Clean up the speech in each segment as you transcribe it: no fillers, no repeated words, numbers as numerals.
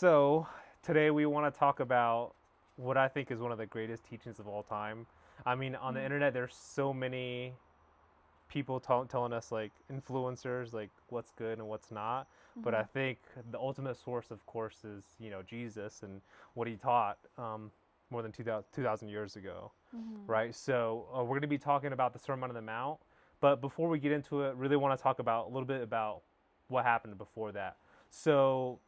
So, today we want to talk about what I think is one of the greatest teachings of all time. I mean, on the Mm, internet, there's so many people telling us, like influencers, like what's good and what's not. But I mhm, think the ultimate source, of course, is Jesus and what he taught more than 2,000 years ago, mhm, right? So we're going to be talking about the Sermon on the Mount. But before we get into it, really want to talk about a little bit about what happened before that. So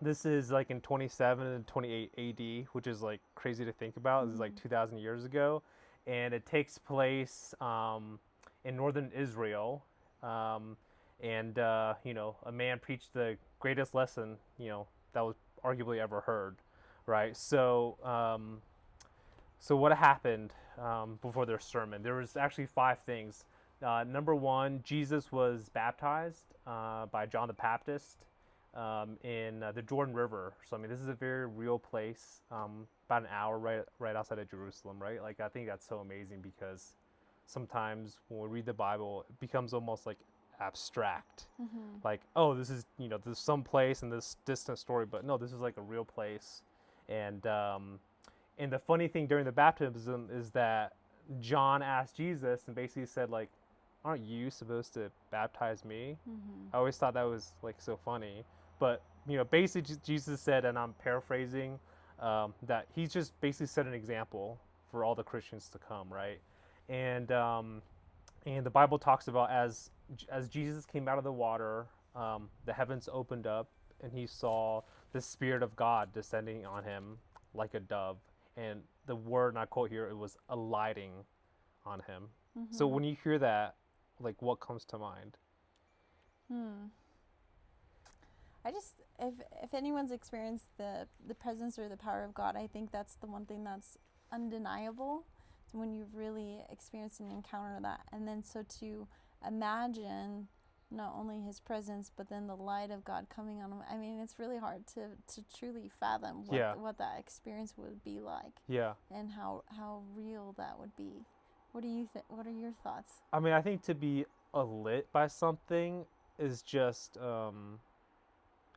this is like in 27 and 28 AD, which is like crazy to think about. This is like mhm, 2,000 years ago, and it takes place in northern Israel. Um, and a man preached the greatest lesson that was arguably ever heard, right? So what happened before their sermon? There was actually five things. Number one, Jesus was baptized by John the Baptist in the Jordan River. So I mean, this is a very real place, about an hour right outside of Jerusalem, right? Like I think that's so amazing because sometimes when we read the Bible, it becomes almost like abstract. mhm, Like, oh, this is this some place in this distant story, but no, this is like a real place, and the funny thing during the baptism is that John asked Jesus and basically said like, "Aren't you supposed to baptize me?" mhm, I always thought that was like so funny, but basically Jesus said, and I'm paraphrasing, that he's just basically set an example for all the Christians to come, right? And and the Bible talks about as Jesus came out of the water, the heavens opened up, and he saw the Spirit of God descending on him like a dove. And the word, and I quote here, it was alighting on him. So mhm, when you hear that, like what comes to mind? hmm. If anyone's experienced the presence or the power of God, I think that's the one thing that's undeniable. So when you've really experienced and encountered that, and then so to imagine not only His presence but then the light of God coming on him. I mean, it's really hard to truly fathom Yeah, what that experience would be like, yeah. and how real that would be. What are your thoughts? I mean, I think to be lit by something is just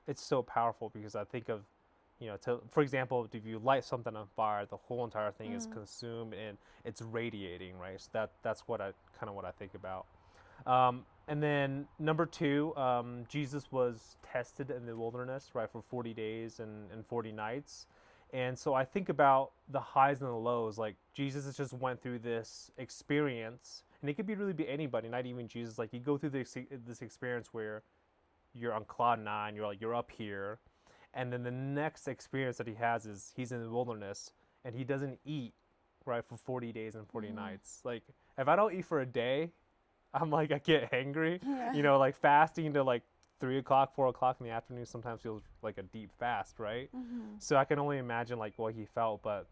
it's so powerful because I think of for example, if you light something on fire, the whole entire thing is Mm, consumed and it's radiating, right? So that's what I kind of what I think about. And then number two, Jesus was tested in the wilderness, right, for 40 days and 40 nights. And so I think about the highs and the lows. Like Jesus has just went through this experience, and it could be anybody, not even Jesus. Like you go through this experience where you're on cloud nine, you're up here, and then the next experience that he has is he's in the wilderness and he doesn't eat, right, for 40 days and 40 mm-hmm. nights. Like if I don't eat for a day, I'm like I get hangry. Yeah. Like fasting to like 3 o'clock, 4 o'clock in the afternoon sometimes feels like a deep fast, right? Mm-hmm. So I can only imagine like what he felt. But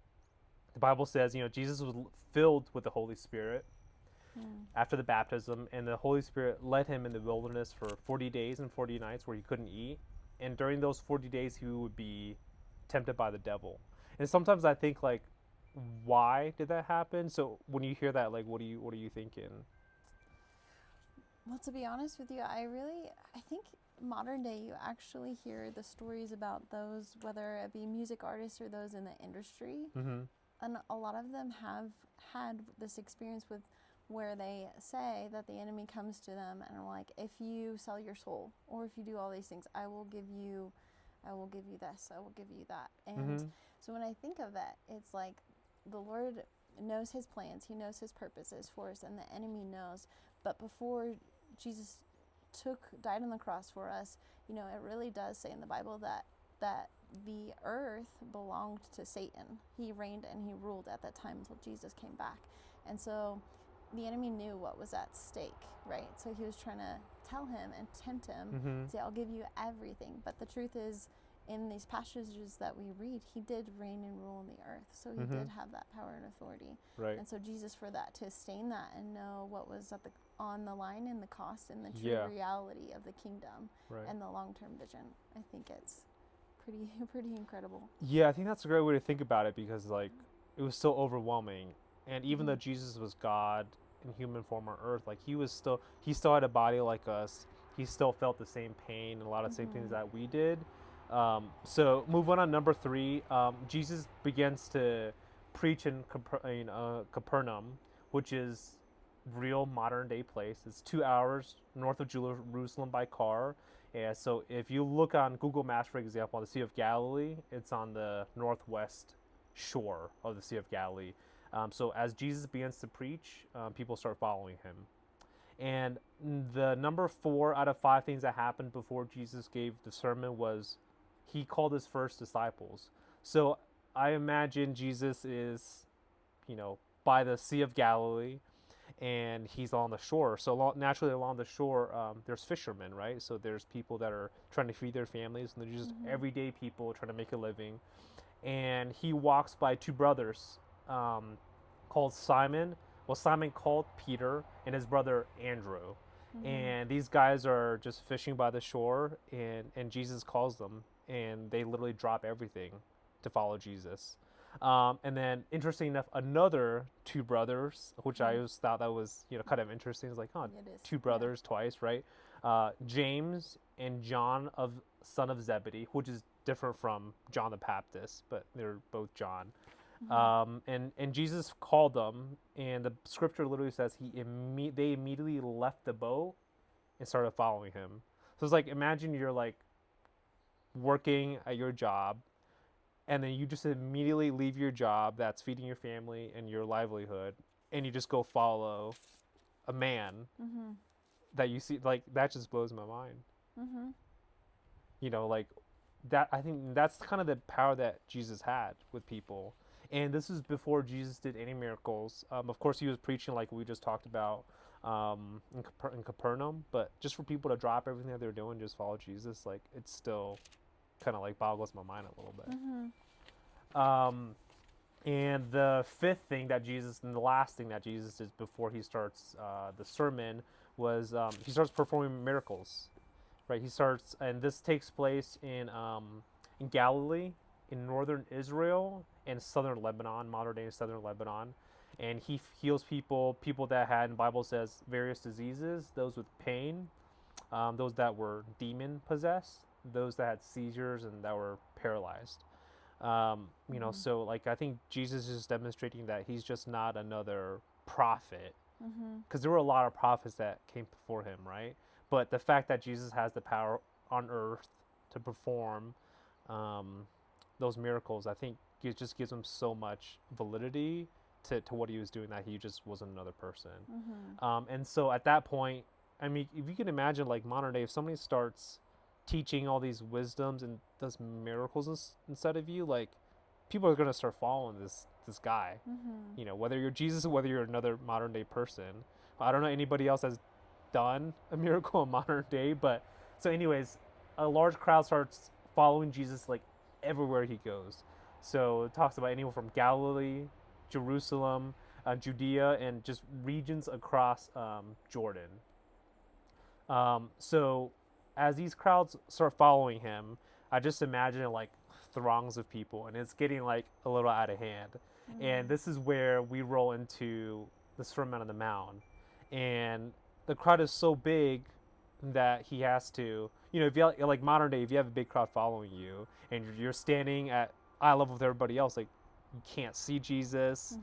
the Bible says, Jesus was filled with the Holy Spirit Mm. after the baptism, and the Holy Spirit led him in the wilderness for 40 days and 40 nights where he couldn't eat. And during those 40 days, he would be tempted by the devil. And sometimes I think like, why did that happen? So when you hear that, like, what are you thinking? Well, to be honest with you, I think modern day you actually hear the stories about those, whether it be music artists or those in the industry, Mm-hmm. and a lot of them have had this experience with where they say that the enemy comes to them and are like, if you sell your soul or if you do all these things, I will give you this, I will give you that. And Mm-hmm. so when I think of it, it's like the Lord knows His plans, He knows His purposes for us, and the enemy knows. But before Jesus died on the cross for us, it really does say in the Bible that the earth belonged to Satan. He reigned and he ruled at that time until Jesus came back. And so the enemy knew what was at stake, right? So he was trying to tell him and tempt him, Mm-hmm. say, I'll give you everything. But the truth is, in these passages that we read, he did reign and rule on the earth. So he Mm-hmm. did have that power and authority. Right. And so Jesus, for that, to sustain that and know what was on the line and the cost and the true Yeah. reality of the kingdom Right. and the long-term vision, I think it's pretty incredible. Yeah, I think that's a great way to think about it because like it was so overwhelming. And even Mm-hmm. though Jesus was God in human form on earth, like he still had a body like us. He still felt the same pain and a lot of the same things Mm-hmm. that we did. So move on number 3. Jesus begins to preach in Capernaum, which is real modern day place. It's 2 hours north of Jerusalem by car. Yeah, so if you look on Google Maps, for example, on the Sea of Galilee, it's on the northwest shore of the Sea of Galilee. So as Jesus begins to preach, people start following him. And the number 4 out of 5 things that happened before Jesus gave the sermon was he called his first disciples. So I imagine Jesus is, by the Sea of Galilee, and he's on the shore. So naturally, along the shore, there's fishermen, right? So there's people that are trying to feed their families, and they're just everyday people trying to make a living. And he walks by 2 brothers called Simon. Well, Simon called Peter and his brother Andrew. And these guys are just fishing by the shore, and Jesus calls them, and they literally drop everything to follow Jesus. And then, interesting enough, another 2 brothers, which I always thought that was, kind of interesting. It's like, oh, 2 brothers twice, right? James and John, son of Zebedee, which is different from John the Baptist, but they're both John. And Jesus called them, and the scripture literally says they immediately left the boat and started following him. So it's like, imagine you're like working at your job, and then you just immediately leave your job that's feeding your family and your livelihood, and you just go follow a man that you see. Like, that just blows my mind. Like that. I think that's kind of the power that Jesus had with people. And this is before Jesus did any miracles. Of course, he was preaching like we just talked about in Capernaum. But just for people to drop everything that they're doing, just follow Jesus, like, it's still kind of like boggles my mind a little bit. And the 5th thing that Jesus, and the last thing that Jesus did before he starts the sermon was he starts performing miracles, right? He starts, and this takes place in Galilee, in northern Israel, and southern Lebanon, modern day southern Lebanon. And he heals people that had, the Bible says, various diseases, those with pain, those that were demon possessed, those that had seizures, and that were paralyzed. So like, I think Jesus is demonstrating that he's just not another prophet, because there were a lot of prophets that came before him, right? But the fact that Jesus has the power on earth to perform those miracles, I think it just gives him so much validity to what he was doing, that he just wasn't another person. And so at that point, I mean, if you can imagine, like, modern day, if somebody starts teaching all these wisdoms and does miracles inside of you, like, people are going to start following this guy. Whether you're Jesus or whether you're another modern day person. I don't know anybody else has done a miracle in modern day, but so anyways, a large crowd starts following Jesus, like, everywhere he goes. So it talks about anyone from Galilee, Jerusalem, Judea, and just regions across Jordan. So as these crowds start following him, I just imagine like throngs of people, and it's getting like a little out of hand. And this is where we roll into the Sermon on the Mount. And the crowd is so big that he has to, if you like modern day, if you have a big crowd following you and you're standing at eye level with everybody else, like, you can't see Jesus,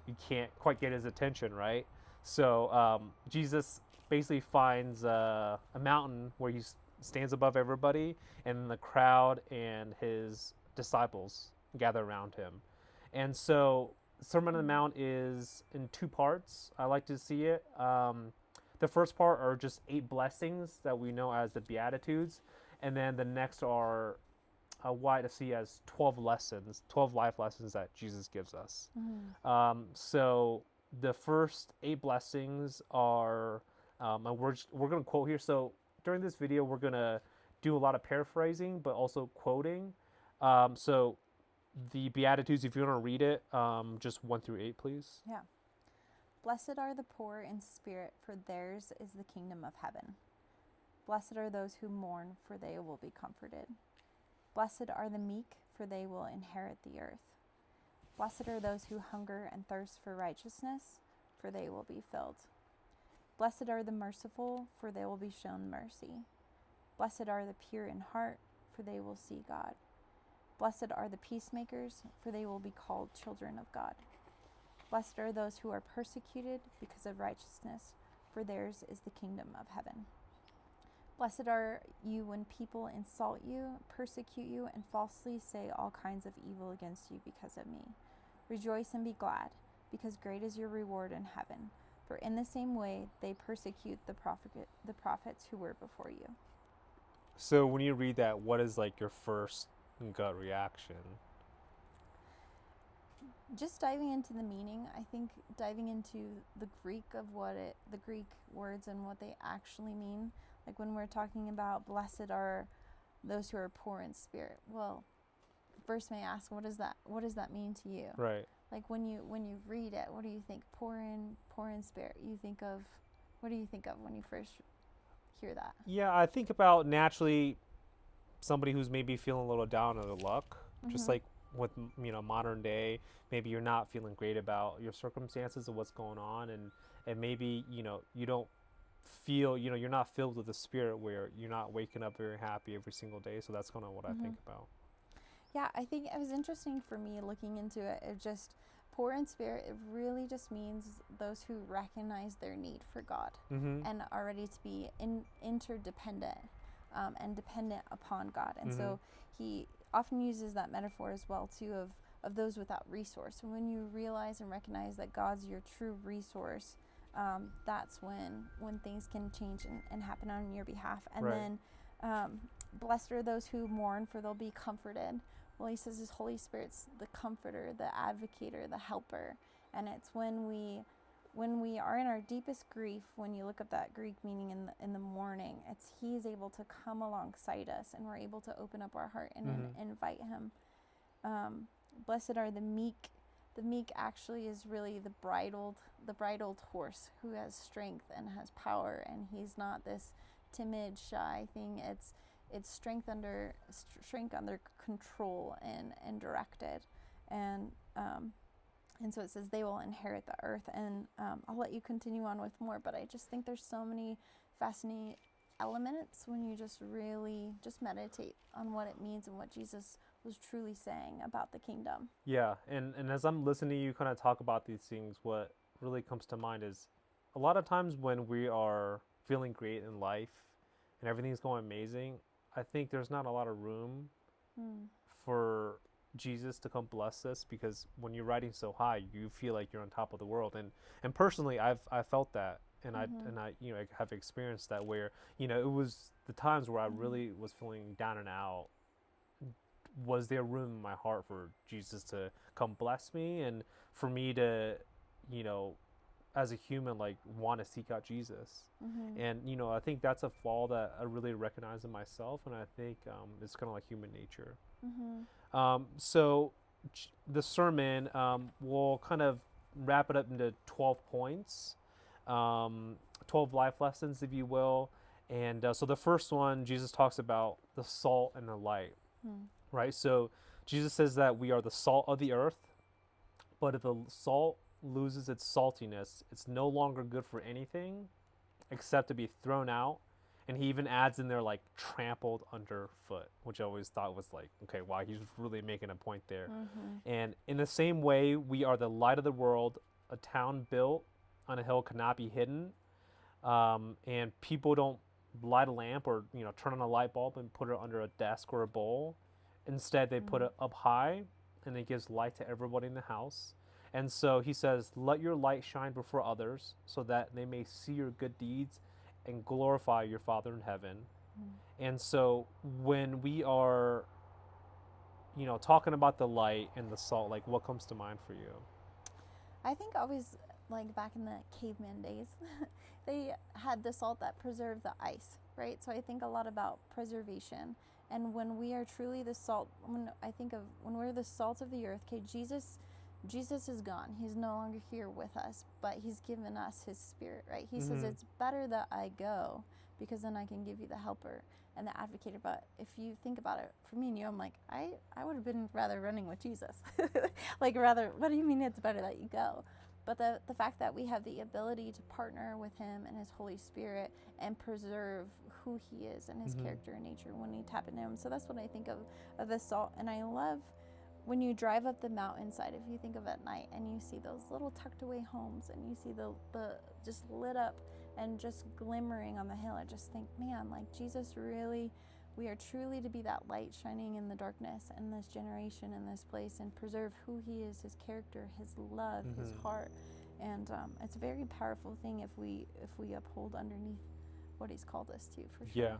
you can't quite get his attention, right? So Jesus basically finds a mountain where he stands above everybody, and the crowd and his disciples gather around him. And so Sermon on the Mount is in 2 parts. I like to see it. The first part are just 8 blessings that we know as the Beatitudes, and then the next are why to see as 12 lessons, 12 life lessons that Jesus gives us. So the first 8 blessings are, and we're going to quote here. So during this video, we're going to do a lot of paraphrasing, but also quoting. So the Beatitudes, if you want to read it, just 1 through 8, please. Yeah. Blessed are the poor in spirit, for theirs is the kingdom of heaven. Blessed are those who mourn, for they will be comforted. Blessed are the meek, for they will inherit the earth. Blessed are those who hunger and thirst for righteousness, for they will be filled. Blessed are the merciful, for they will be shown mercy. Blessed are the pure in heart, for they will see God. Blessed are the peacemakers, for they will be called children of God. Blessed are those who are persecuted because of righteousness, for theirs is the kingdom of heaven. Blessed are you when people insult you, persecute you, and falsely say all kinds of evil against you because of me. Rejoice and be glad, because great is your reward in heaven. For in the same way they persecute the prophets who were before you. So when you read that, what is like your first gut reaction? Just diving into the meaning, I think diving into the Greek words and what they actually mean. Like when we're talking about blessed are those who are poor in spirit. Well, first may I ask, what does that mean to you? Right. Like when you read it, what do you think? Poor in spirit. What do you think of when you first hear that? Yeah, I think about naturally somebody who's maybe feeling a little down on their luck, just like with modern day, maybe you're not feeling great about your circumstances and what's going on, and maybe you don't feel you're not filled with the Spirit where you're not waking up very happy every single day. So that's kind of what I think about. Yeah, I think it was interesting for me looking into it. It just poor in spirit. It really just means those who recognize their need for God and are ready to be interdependent and dependent upon God. And so he often uses that metaphor as well too of those without resource. And when you realize and recognize that God's your true resource, that's when things can change and happen on your behalf. And then blessed are those who mourn, for they'll be comforted. Well, he says his Holy Spirit's the comforter, the advocator, the helper. And it's when we are in our deepest grief, when you look up that Greek meaning in the mourning, it's he's able to come alongside us, and we're able to open up our heart and invite him. Blessed are the meek. The meek actually is really the bridled horse who has strength and has power, and he's not this timid, shy thing. It's strength under control and directed, and so it says they will inherit the earth. And I'll let you continue on with more, but I just think there's so many fascinating elements when you just really just meditate on what it means and what Jesus was truly saying about the kingdom. Yeah, and as I'm listening to you kind of talk about these things, what really comes to mind is a lot of times when we are feeling great in life and everything's going amazing, I think there's not a lot of room for Jesus to come bless us, because when you're riding so high, you feel like you're on top of the world. And personally, I've felt that, and I have experienced that, where it was the times where I really was feeling down and out. Was there room in my heart for Jesus to come bless me, and for me to, as a human, like want to seek out Jesus? And I think that's a flaw that I really recognize in myself, and I think it's kind of like human nature. So the sermon, we'll kind of wrap it up into 12 points, 12 life lessons, if you will. And so the first one, Jesus talks about the salt and the light. Right? So Jesus says that we are the salt of the earth, but if the salt loses its saltiness, it's no longer good for anything except to be thrown out. And he even adds in there like trampled underfoot, which I always thought was like, okay, wow, he's really making a point there. And in the same way, we are the light of the world. A town built on a hill cannot be hidden. And people don't light a lamp or turn on a light bulb and put it under a desk or a bowl. Instead, they put it up high, and it gives light to everybody in the house. And so he says, let your light shine before others so that they may see your good deeds and glorify your Father in heaven. And so when we are, talking about the light and the salt, like what comes to mind for you? I think always, like back in the caveman days, they had the salt that preserved the ice, right? So I think a lot about preservation. And when we are truly the salt, when we're the salt of the earth, okay, Jesus is gone. He's no longer here with us, but he's given us his Spirit, right? He says it's better that I go, because then I can give you the helper and the advocator. But if you think about it, for me and you, I'm like, I would have been rather running with Jesus. Like, rather, what do you mean it's better that you go? But the fact that we have the ability to partner with him and his Holy Spirit and preserve who he is and his character and nature when we tap into him. So that's what I think of the salt. And I love when you drive up the mountainside, if you think of at night and you see those little tucked away homes and you see the just lit up and just glimmering on the hill, I just think, man, like Jesus really, we are truly to be that light shining in the darkness in this generation, in this place, and preserve who he is, his character, his love, his heart. And it's a very powerful thing if we uphold underneath what he's called us to, for sure.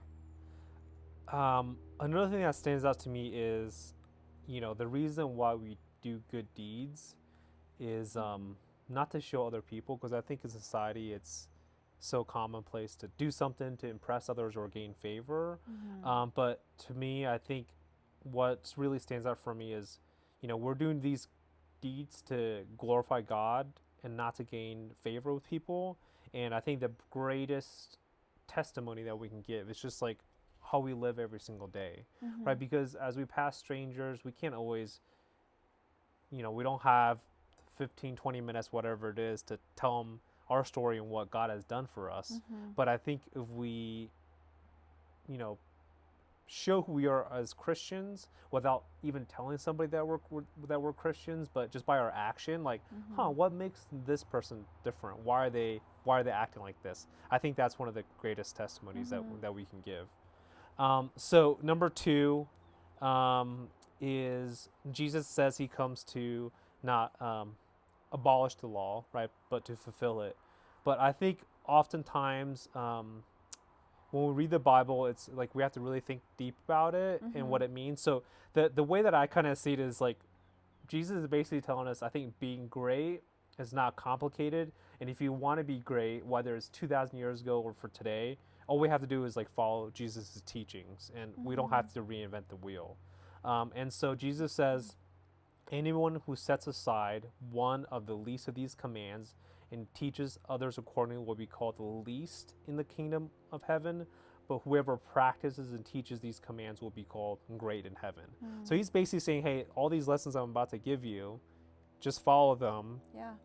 Yeah. Another thing that stands out to me is, the reason why we do good deeds is not to show other people, because I think in society it's so commonplace to do something to impress others or gain favor. But to me, I think what really stands out for me is, we're doing these deeds to glorify God and not to gain favor with people. And I think the greatest testimony that we can give is just like how we live every single day, right? Because as we pass strangers, we can't always, we don't have 15, 20 minutes, whatever it is, to tell them our story and what God has done for us. But I think if we, show who we are as Christians without even telling somebody that we're Christians, but just by our action, like, what makes this person different? Why are they acting like this? I think that's one of the greatest testimonies that we can give. So number 2 is Jesus says he comes to not abolish the law, right, but to fulfill it. But I think oftentimes when we read the Bible, it's like we have to really think deep about it and what it means. So the way that I kind of see it is like Jesus is basically telling us, I think being great is not complicated. And if you want to be great, whether it's 2,000 years ago or for today, all we have to do is like follow Jesus' teachings, and we don't have to reinvent the wheel. And so Jesus says, anyone who sets aside one of the least of these commands and teaches others accordingly will be called the least in the kingdom of heaven, but whoever practices and teaches these commands will be called great in heaven. So he's basically saying, hey, all these lessons I'm about to give you, just follow them,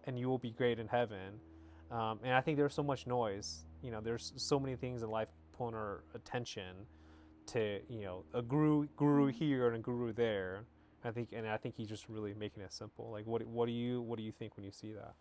and you will be great in heaven. And I think there's so much noise. There's so many things in life pulling our attention to, a guru here and a guru there. I think he's just really making it simple. Like, what do you think when you see that?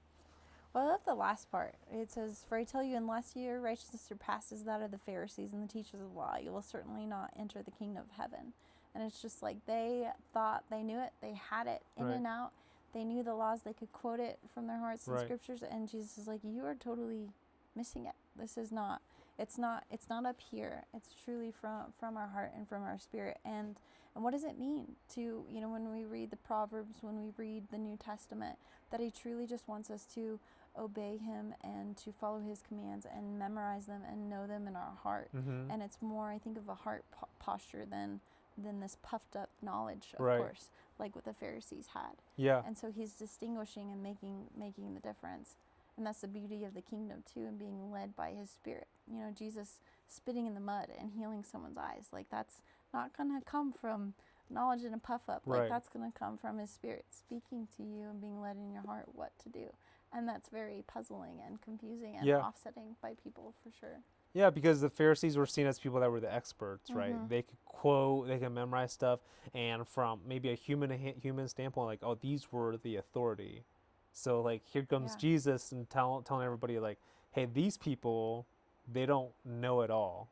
Well, I love the last part. It says, "For I tell you, unless your righteousness surpasses that of the Pharisees and the teachers of the law, you will certainly not enter the kingdom of heaven." And it's just like they thought they knew it, they had it in and out. They knew the laws, they could quote it from their hearts and scriptures. And Jesus is like, "You are totally missing it. This is not. It's not up here. It's truly from our heart and from our spirit." And what does it mean to, when we read the Proverbs, when we read the New Testament, that he truly just wants us to obey him and to follow his commands and memorize them and know them in our heart. And it's more, I think, of a heart posture than this puffed up knowledge, of course, like what the Pharisees had. And so he's distinguishing and making the difference. And that's the beauty of the kingdom too, and being led by his spirit. Jesus spitting in the mud and healing someone's eyes, like that's not going to come from knowledge and a puff up. Like that's going to come from his spirit speaking to you and being led in your heart what to do. And that's very puzzling and confusing and offsetting by people, for sure. Yeah, because the Pharisees were seen as people that were the experts, right? They could quote, they could memorize stuff, and from maybe a human standpoint, like, oh, these were the authority. So like here comes Jesus and telling everybody like, hey, these people, they don't know it all.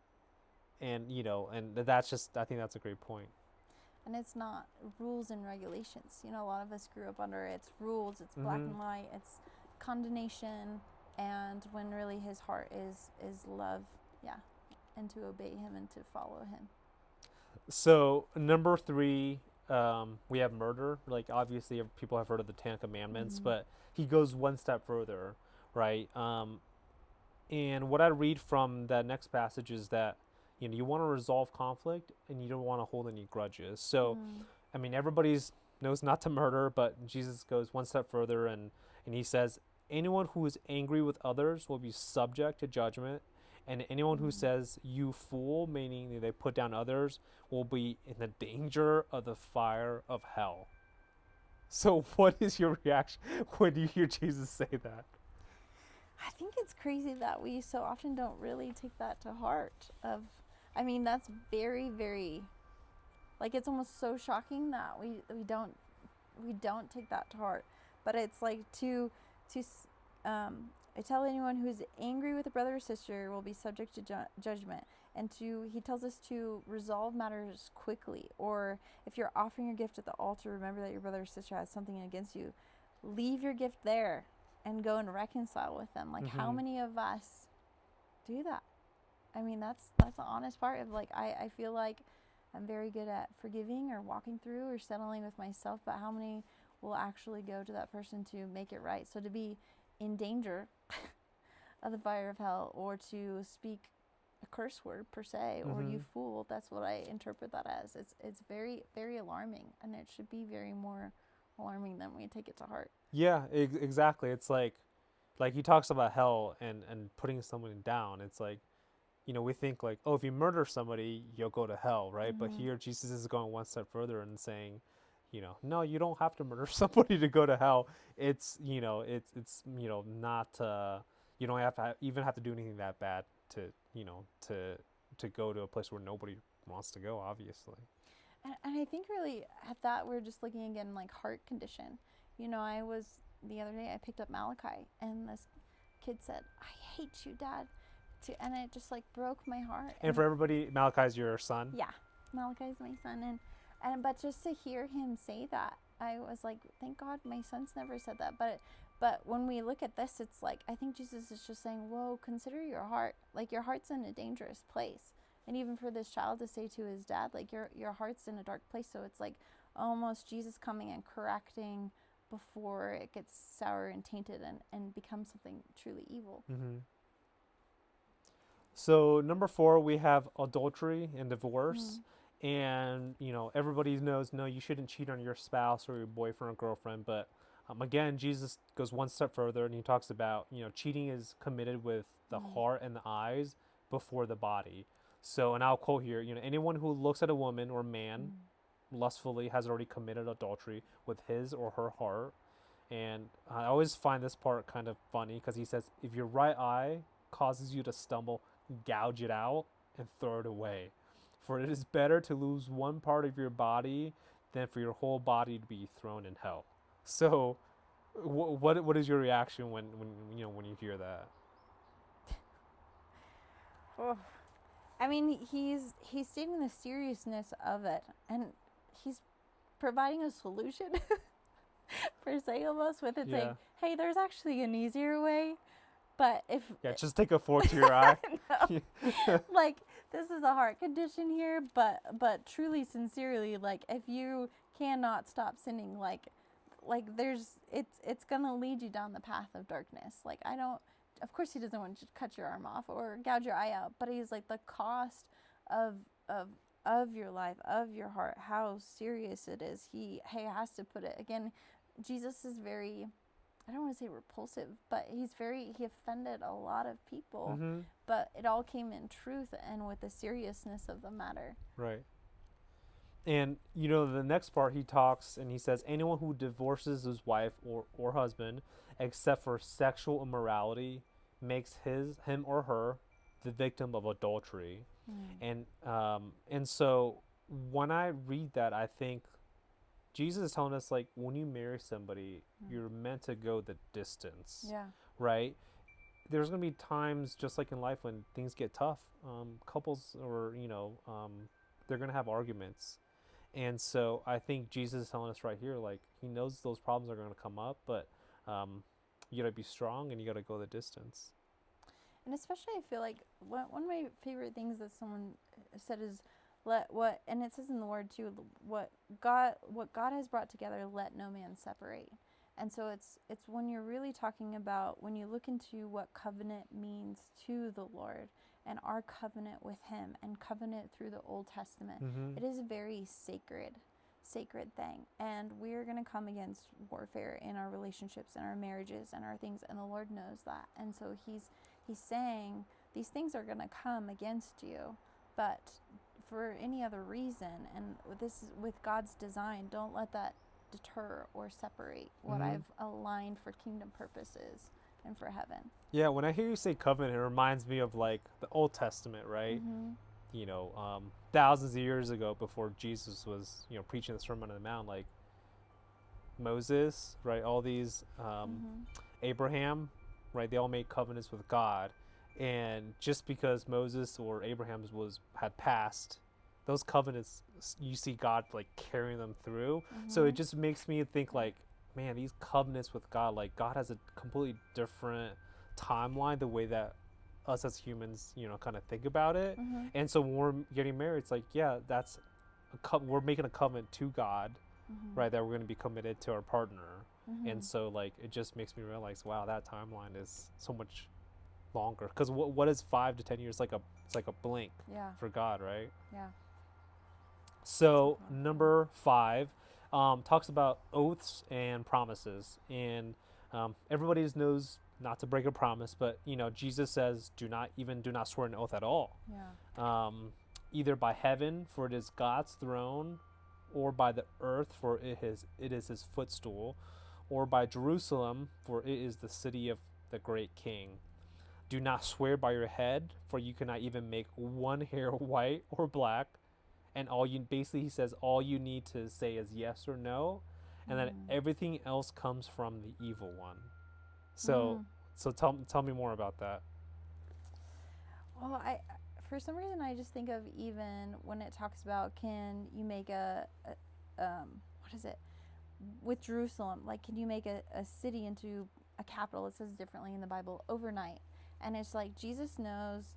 And and that's just, I think that's a great point. And it's not rules and regulations. A lot of us grew up under it's rules, it's black and white, it's condemnation, and when really his heart is love, and to obey him and to follow him. So number 3, we have murder. Like obviously people have heard of the 10 Commandments, but he goes one step further, right? And what I read from that next passage is that you want to resolve conflict and you don't want to hold any grudges. So I mean, everybody knows not to murder, but Jesus goes one step further and he says, anyone who is angry with others will be subject to judgment, and anyone who says you fool, meaning they put down others, will be in the danger of the fire of hell. So what is your reaction when you hear Jesus say that? I think it's crazy that we so often don't really take that to heart. I mean, that's very, very, like, it's almost so shocking that we don't take that to heart. But it's like I tell anyone who's angry with a brother or sister will be subject to judgment. And he tells us to resolve matters quickly. Or if you're offering your gift at the altar, remember that your brother or sister has something against you. Leave your gift there and go and reconcile with them. Like, how many of us do that? I mean, that's the honest part of, like, I feel like I'm very good at forgiving or walking through or settling with myself, but how many will actually go to that person to make it right? So to be in danger of the fire of hell, or to speak a curse word per se, or you fool, that's what I interpret that as. It's very, very alarming, and it should be very more alarming than we take it to heart. Yeah, exactly. It's like he talks about hell and putting someone down. It's like, we think like, oh, if you murder somebody, you'll go to hell, right? But here Jesus is going one step further and saying, no, you don't have to murder somebody to go to hell. It's not you don't even have to do anything that bad to to go to a place where nobody wants to go, obviously. And I think really at that we're just looking again like heart condition. The other day I picked up Malachi, and this kid said, "I hate you, Dad," and it just like broke my heart. And for everybody, Malachi's your son. Yeah, Malachi's my son, but just to hear him say that, I was like, thank God my son's never said that. But when we look at this, it's like, I think Jesus is just saying, whoa, consider your heart. Like, your heart's in a dangerous place. And even for this child to say to his dad, like, your heart's in a dark place. So it's like almost Jesus coming and correcting before it gets sour and tainted and becomes something truly evil. So number 4, we have adultery and divorce. And, everybody knows, no, you shouldn't cheat on your spouse or your boyfriend or girlfriend. But again, Jesus goes one step further, and he talks about, cheating is committed with the heart and the eyes before the body. So, and I'll quote here, anyone who looks at a woman or man lustfully has already committed adultery with his or her heart. And I always find this part kind of funny, because he says, if your right eye causes you to stumble, gouge it out and throw it away. For it is better to lose one part of your body than for your whole body to be thrown in hell. So, what is your reaction when you hear that? Oh. I mean, he's stating the seriousness of it, and he's providing a solution per se almost with it, saying, hey, there's actually an easier way. But just take a fork to your eye. Like, this is a heart condition here, but truly, sincerely, like, if you cannot stop sinning, like it's gonna lead you down the path of darkness. Like, of course he doesn't want to cut your arm off or gouge your eye out, but he's like, the cost of your life, of your heart, how serious it is. He has to put it again. Jesus is very, I don't want to say repulsive, but he offended a lot of people, but it all came in truth and with the seriousness of the matter. Right. And, the next part he talks and he says, anyone who divorces his wife or husband, except for sexual immorality, makes him or her the victim of adultery. And so when I read that, I think Jesus is telling us, like, when you marry somebody, you're meant to go the distance. Yeah. Right? There's going to be times, just like in life, when things get tough. Couples, or, they're going to have arguments. And so I think Jesus is telling us right here, like, he knows those problems are going to come up, but you got to be strong and you got to go the distance. And especially, I feel like one of my favorite things that someone said is, and it says in the word too, what God has brought together, let no man separate. And so it's when you're really talking about, when you look into what covenant means to the Lord and our covenant with him and covenant through the Old Testament, it is a very sacred thing. And we're going to come against warfare in our relationships and our marriages and our things, and the Lord knows that. And so he's saying these things are going to come against you, but for any other reason, and this is with God's design, don't let that deter or separate what Mhm. I've aligned for kingdom purposes and for heaven. Yeah, when I hear you say covenant, it reminds me of like the Old Testament, right? Mm-hmm. Thousands of years ago, before Jesus was, preaching the Sermon on the Mount, like Moses, right? All these, Mm-hmm. Abraham, right? They all made covenants with God, and just because Moses or Abraham's had passed, those covenants, you see God like carrying them through. So Mm-hmm. it just makes me think like, man, these covenants with God, like God has a completely different timeline, the way that us as humans, kind of think about it. Mm-hmm. And so when we're getting married, it's like, yeah, we're making a covenant to God, Mm-hmm. right? That we're going to be committed to our partner. Mm-hmm. And so like it just makes me realize, wow, that timeline is so much longer. Because what is 5 to 10 years? It's like a blink Yeah. for God, right? Yeah. So That's a long number 5 talks about oaths and promises, and everybody knows not to break a promise, but Jesus says, do not swear an oath at all. Yeah. Either by heaven, for it is God's throne, or by the earth, for it is his footstool, or by Jerusalem, for it is the city of the great King. Do not swear by your head, for you cannot even make one hair white or black. And he says all you need to say is yes or no, and then Mm. everything else comes from the evil one. So Mm. so tell me more about that. Well, for some reason I just think of, even when it talks about, can you make what is it, with Jerusalem, like, can you make a city into a capital? It says differently in the Bible, overnight. And it's like Jesus knows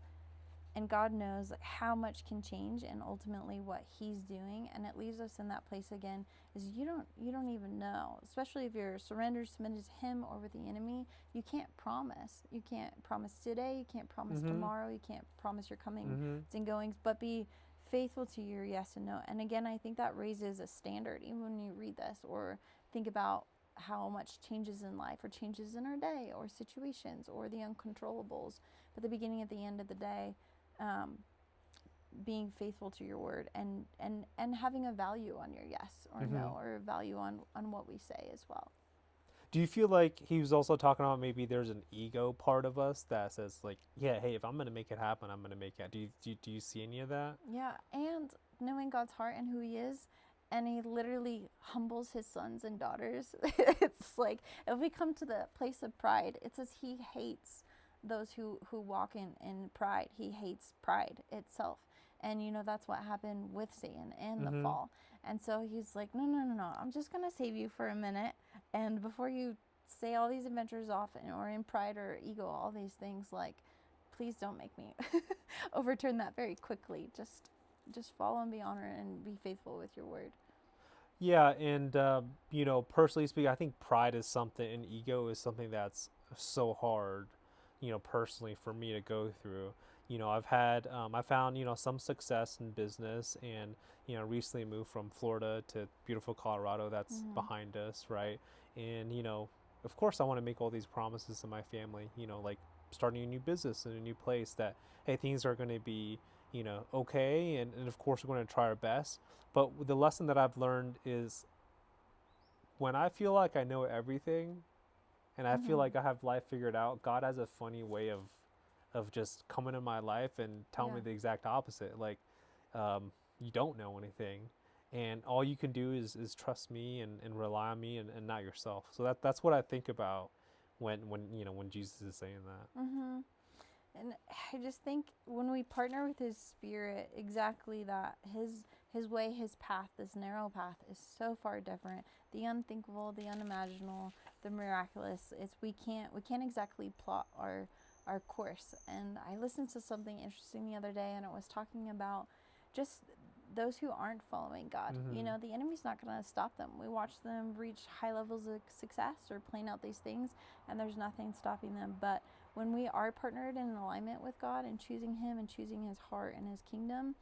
and God knows like how much can change, and ultimately what he's doing. And it leaves us in that place again, is you don't even know, especially if you're submitted to him or with the enemy. You can't promise today, you can't promise Mm-hmm. tomorrow, you can't promise your comings Mm-hmm. and goings, but be faithful to your yes and no. And again, I think that raises a standard, even when you read this or think about how much changes in life, or changes in our day, or situations, or the uncontrollables. But the beginning, at the end of the day, being faithful to your word, and having a value on your yes or Mm-hmm. no, or a value on what we say as well. Do you feel like he was also talking about maybe there's an ego part of us that says like, yeah, hey, if I'm gonna make it happen, I'm gonna make it. Do you see any of that? Yeah, and knowing God's heart and who he is, and he literally humbles his sons and daughters. It's like, if we come to the place of pride, it says he hates those who walk in pride. He hates pride itself. And that's what happened with Satan in the Mm-hmm. fall. And so he's like, no, I'm just going to save you for a minute. And before you say all these adventures off, or in pride or ego, all these things, like, please don't make me overturn that very quickly. Just follow and be honored and be faithful with your word. Yeah, and personally speaking, I think pride is something, and ego is something that's so hard, personally for me to go through. I found some success in business, and recently moved from Florida to beautiful Colorado. That's Mm-hmm. behind us, right? And of course, I want to make all these promises to my family. Like starting a new business in a new place. That hey, things are going to be okay, and of course we're going to try our best. But the lesson that I've learned is, when I feel like I know everything, and I feel Mm-hmm. like I have life figured out, God has a funny way of just coming in my life and telling me Yeah. the exact opposite. Like, you don't know anything, and all you can do is trust me and rely on me, and not yourself. So that's what I think about when Jesus is saying that. Mm-hmm. And I just think when we partner with his spirit, exactly that, his way, his path, this narrow path, is so far different. The unthinkable, the unimaginable, the miraculous. We can't exactly plot our course. And I listened to something interesting the other day, and it was talking about just those who aren't following God. Mm-hmm. The enemy's not going to stop them. We watch them reach high levels of success or playing out these things, and there's nothing stopping them. But when we are partnered in alignment with God and choosing him and choosing his heart and his kingdom,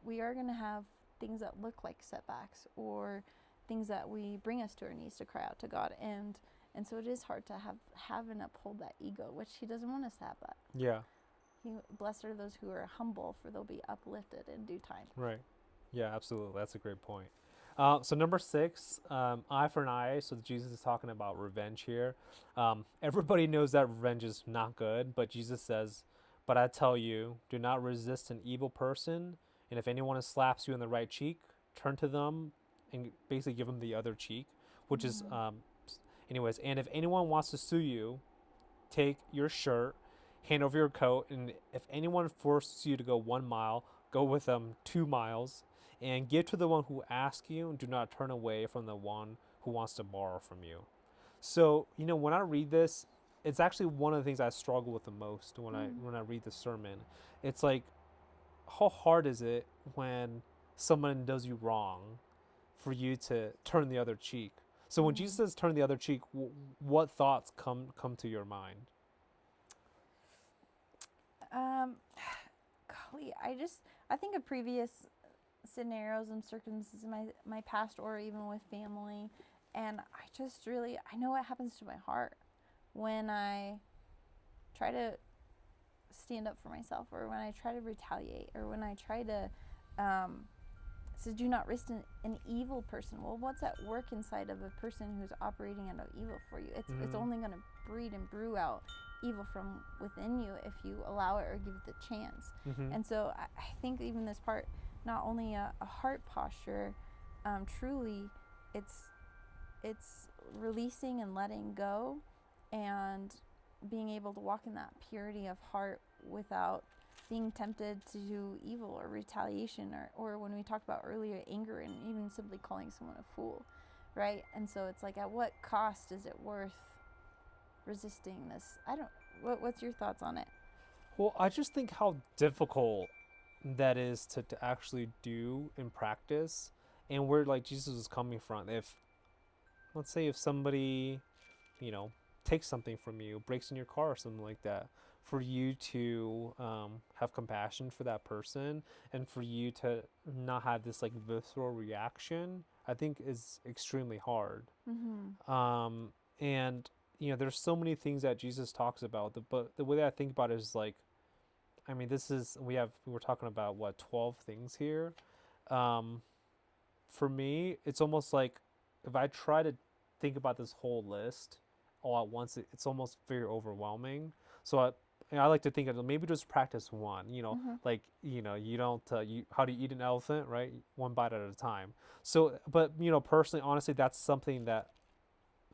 we are going to have things that look like setbacks, or things that we bring us to our knees to cry out to God. And so it is hard to have and uphold that ego, which he doesn't want us to have that. Yeah. Blessed are those who are humble, for they'll be uplifted in due time. Right. Yeah, absolutely. That's a great point. So number 6, eye for an eye. So Jesus is talking about revenge here. Everybody knows that revenge is not good, but Jesus says, "But I tell you, do not resist an evil person, and if anyone slaps you in the right cheek, turn to them and basically give them the other cheek." Which is, Mm-hmm. anyways. And if anyone wants to sue you, take your shirt, hand over your coat, and if anyone forces you to go 1 mile, go with them 2 miles, and give to the one who asks you, and do not turn away from the one who wants to borrow from you. So, when I read this, it's actually one of the things I struggle with the most when I read the sermon. It's like, how hard is it when someone does you wrong for you to turn the other cheek? So when Jesus Mm-hmm. says turn the other cheek, what thoughts come to your mind? Um, golly, I think of previous scenarios and circumstances in my past or even with family, and I know what happens to my heart when I try to stand up for myself, or when I try to retaliate, or when I try to says do not risk an evil person. Well, what's at work inside of a person who's operating out of evil for you? It's only going to breed and brew out evil from within you if you allow it or give it the chance. Mm-hmm. And so I think even this part, not only a heart posture, truly it's releasing and letting go, and being able to walk in that purity of heart without being tempted to do evil or retaliation, or when we talked about earlier, anger, and even simply calling someone a fool, right? And so it's like, at what cost is it worth resisting this? What's your thoughts on it? Well, I just think how difficult that is to actually do in practice, and where like Jesus is coming from. If, let's say, if somebody, takes something from you, breaks in your car or something like that, for you to have compassion for that person, and for you to not have this like visceral reaction, I think is extremely hard. Mm-hmm. And there's so many things that Jesus talks about, but the way that I think about it is like, I mean, we're talking about what, 12 things here. Um, for me, it's almost like if I try to think about this whole list all at once, it's almost very overwhelming. So I like to think of maybe just practice one. Mm-hmm. Like you don't how do you eat an elephant, right? One bite at a time. So, but personally, honestly, that's something that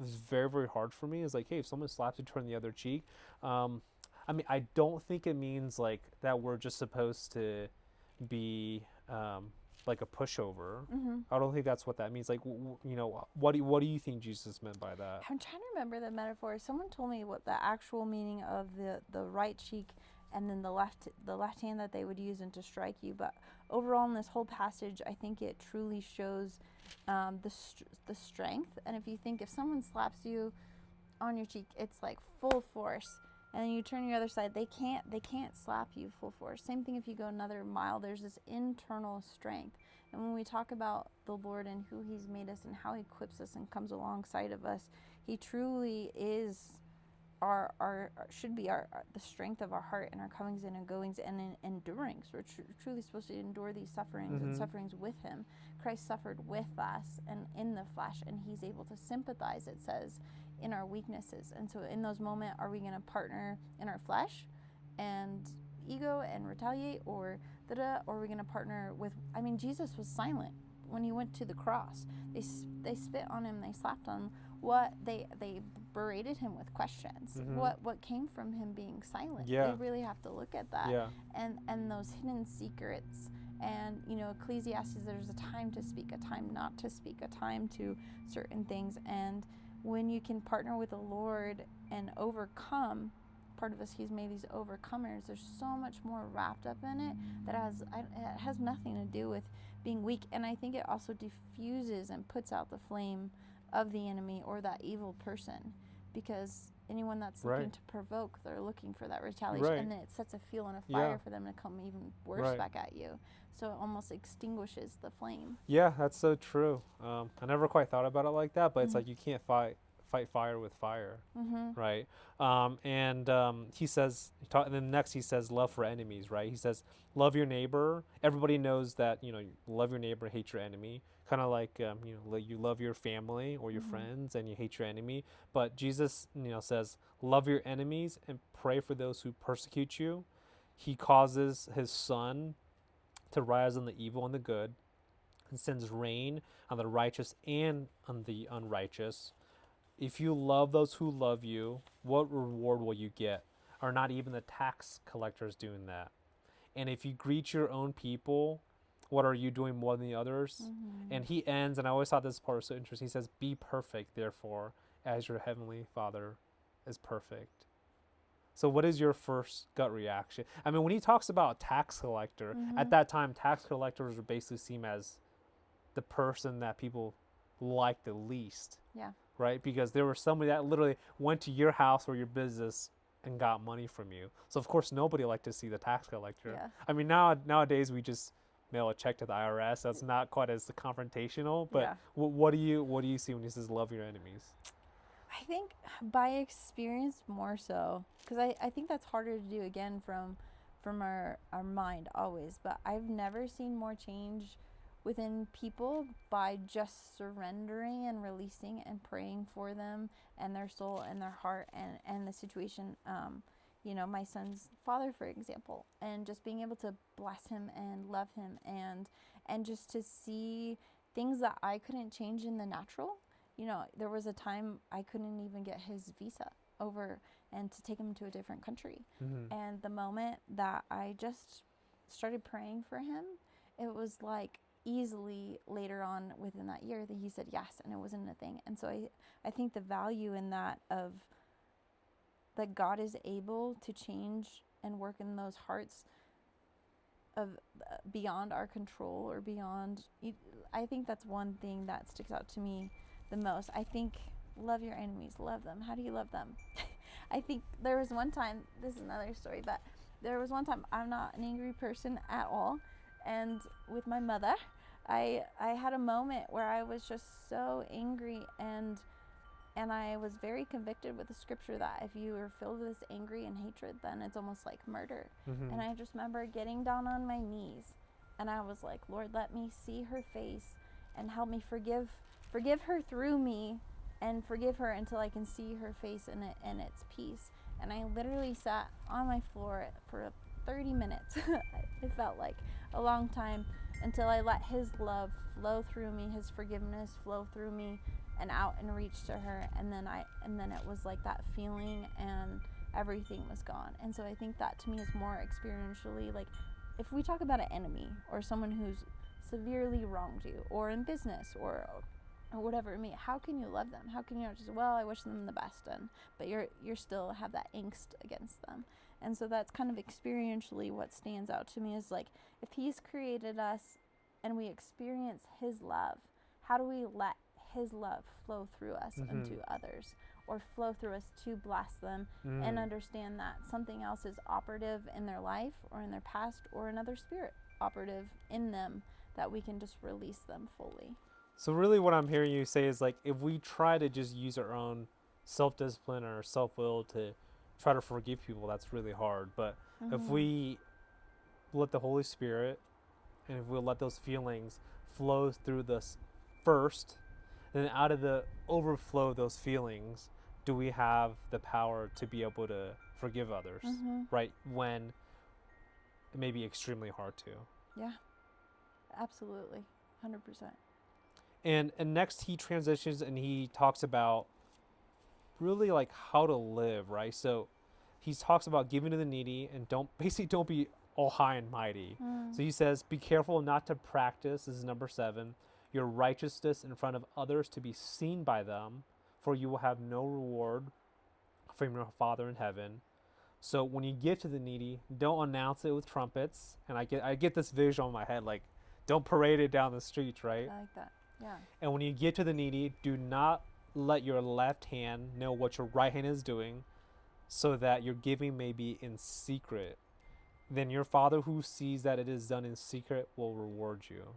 is very very hard for me. Is like, hey, if someone slaps you, turn the other cheek. Um, I mean, I don't think it means like that we're just supposed to be like a pushover. Mm-hmm. I don't think that's what that means. Like, what do you think Jesus meant by that? I'm trying to remember the metaphor. Someone told me what the actual meaning of the right cheek and then the left hand that they would use and to strike you. But overall, in this whole passage, I think it truly shows the strength. And if someone slaps you on your cheek, it's like full force. And then you turn your other side, they can't slap you full force. Same thing if you go another mile, there's this internal strength. And when we talk about the Lord and who He's made us and how He equips us and comes alongside of us, He truly is should be the strength of our heart and our comings and our goings and in endurings. We're truly supposed to endure these sufferings and sufferings with Him. Christ suffered with us and in the flesh, and He's able to sympathize, it says, in our weaknesses. And so in those moments, are we going to partner in our flesh and ego and retaliate, or are we going to partner with, Jesus was silent when He went to the cross. They spit on Him, they slapped on Him. They berated Him with questions. What came from Him being silent? Yeah. We really have to look at that. Yeah. And those hidden secrets. And Ecclesiastes, there's a time to speak, a time not to speak, a time to certain things. And when you can partner with the Lord and overcome, part of us, He's made these overcomers, there's so much more wrapped up in it that it has nothing to do with being weak. And I think it also diffuses and puts out the flame of the enemy or that evil person, because anyone that's looking to provoke, they're looking for that retaliation, and then it sets a fuel and a fire for them to come even worse back at you. So it almost extinguishes the flame. Yeah, that's so true. I never quite thought about it like that, but it's like you can't fight fight fire with fire, Mm-hmm. right? He says, and then next he says, love for enemies, right? He says, love your neighbor. Everybody knows that, you love your neighbor, hate your enemy. Kind of like, you love your family or your Mm-hmm. friends and you hate your enemy. But Jesus, says, love your enemies and pray for those who persecute you. He causes his sun to rise on the evil and the good, and sends rain on the righteous and on the unrighteous. If you love those who love you, what reward will you get? Are not even the tax collectors doing that? And if you greet your own people, what are you doing more than the others? Mm-hmm. And he ends, and I always thought this part was so interesting. He says, be perfect, therefore, as your heavenly Father is perfect. So what is your first gut reaction? I mean, when he talks about tax collector, Mm-hmm. at that time, tax collectors were basically seen as the person that people liked the least. Yeah. Right? Because there was somebody that literally went to your house or your business and got money from you. So of course nobody liked to see the tax collector. Yeah. I mean, nowadays we just mail a check to the IRS. That's not quite as confrontational. But Yeah. what do you see when he says love your enemies? I think by experience more so, because I think that's harder to do again from our mind always. But I've never seen more change within people by just surrendering and releasing and praying for them and their soul and their heart and the situation. My son's father, for example, and just being able to bless him and love him and just to see things that I couldn't change in the natural. There was a time I couldn't even get his visa over and to take him to a different country. Mm-hmm. And the moment that I just started praying for him, it was like easily later on within that year that he said yes, and it wasn't a thing. And so I think the value in that of that God is able to change and work in those hearts of beyond our control or beyond. I think that's one thing that sticks out to me the most. I think love your enemies, love them. How do you love them? I think there was one time, this is another story, but there was one time I'm not an angry person at all. And with my mother, I had a moment where I was just so angry and I was very convicted with the scripture that if you are filled with this angry and hatred, then it's almost like murder. Mm-hmm. And I just remember getting down on my knees and I was like, Lord, let me see her face and help me forgive her through me and forgive her until I can see her face and its peace. And I literally sat on my floor for 30 minutes. It felt like a long time until I let his love flow through me, his forgiveness flow through me and out and reach to her. And then it was like that feeling and everything was gone. And so I think that to me is more experientially, like if we talk about an enemy or someone who's severely wronged you or in business or whatever, how can you love them? How can you not just, well, I wish them the best, but you're still have that angst against them. And so that's kind of experientially what stands out to me is like, if he's created us and we experience his love, how do we let his love flow through us Mm-hmm. into others or flow through us to bless them Mm-hmm. and understand that something else is operative in their life or in their past or another spirit operative in them that we can just release them fully. So really what I'm hearing you say is like if we try to just use our own self-discipline or self-will to try to forgive people, that's really hard. But Mm-hmm. if we let the Holy Spirit and if we let those feelings flow through us first, then out of the overflow of those feelings, do we have the power to be able to forgive others, Mm-hmm. right? When it may be extremely hard to. Yeah, absolutely, 100%. And next he transitions and he talks about really like how to live, right? So he talks about giving to the needy and don't be all high and mighty. So he says, be careful not to practice, this is number 7, your righteousness in front of others to be seen by them, for you will have no reward from your Father in heaven. So when you give to the needy, don't announce it with trumpets. And I get this visual in my head, like don't parade it down the streets, right? I like that. Yeah. And when you give to the needy, do not let your left hand know what your right hand is doing, so that your giving may be in secret. Then your Father who sees that it is done in secret will reward you.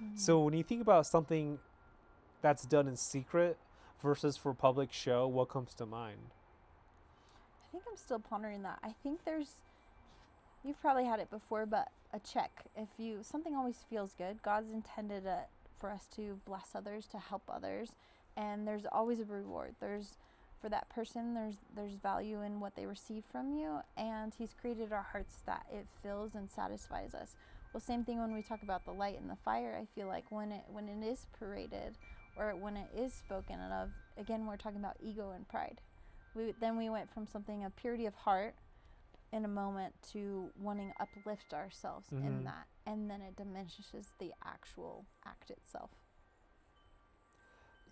Mm-hmm. So when you think about something that's done in secret versus for public show, what comes to mind? I think I'm still pondering that. I think you've probably had it before, but a check. If something always feels good, God's intended it for us to bless others, to help others, and there's always a reward. For that person, there's value in what they receive from you, and He's created our hearts that it fills and satisfies us. Well, same thing when we talk about the light and the fire. I feel like when it is paraded or when it is spoken of, again, we're talking about ego and pride. Then we went from something of purity of heart in a moment to wanting to uplift ourselves in that, and then it diminishes the actual act itself.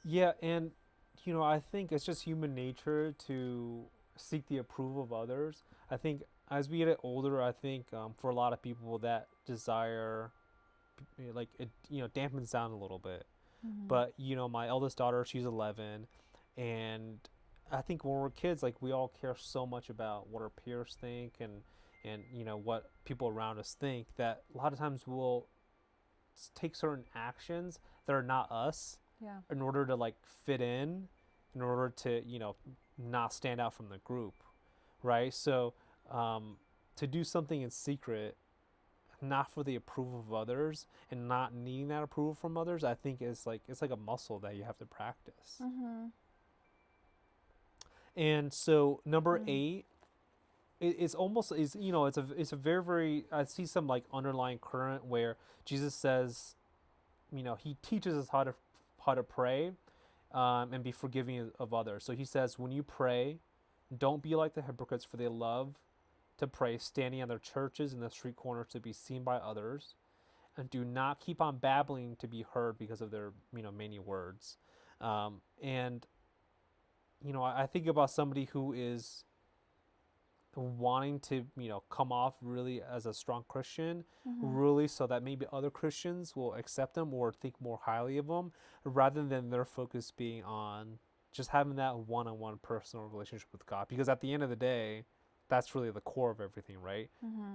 Yeah, and I think it's just human nature to seek the approval of others. I think as we get older, I think for a lot of people that desire, like it, dampens down a little bit. But my eldest daughter, she's 11, and I think when we're kids, like we all care so much about what our peers think and what people around us think, that a lot of times we'll take certain actions that are not us in order to like fit in order to not stand out from the group, right? So to do something in secret, not for the approval of others and not needing that approval from others, I think it's like a muscle that you have to practice. And so number 8, it's almost it's a very, very, I see some like underlying current where Jesus says, He teaches us how to pray and be forgiving of others. So He says, when you pray, don't be like the hypocrites, for they love to pray standing on their churches in the street corners to be seen by others, and do not keep on babbling to be heard because of their many words. And I think about somebody who is wanting to come off really as a strong Christian, really, so that maybe other Christians will accept them or think more highly of them, rather than their focus being on just having that one-on-one personal relationship with God. Because at the end of the day, that's really the core of everything, right?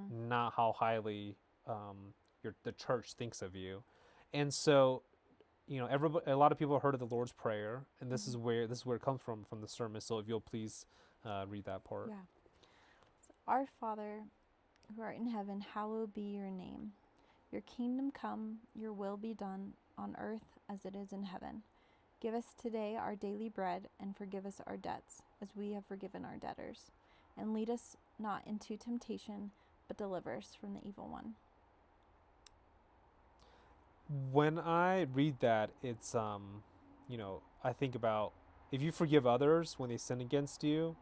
Not how highly the church thinks of you. And so everybody, a lot of people have heard of the Lord's Prayer, and this is where it comes from the sermon. So if you'll please read that part. Yeah. So, Our Father, who art in heaven, hallowed be your name. Your kingdom come, your will be done on earth as it is in heaven. Give us today our daily bread, and forgive us our debts, as we have forgiven our debtors. And lead us not into temptation, but deliver us from the evil one. When I read that, it's I think about, if you forgive others when they sin against you,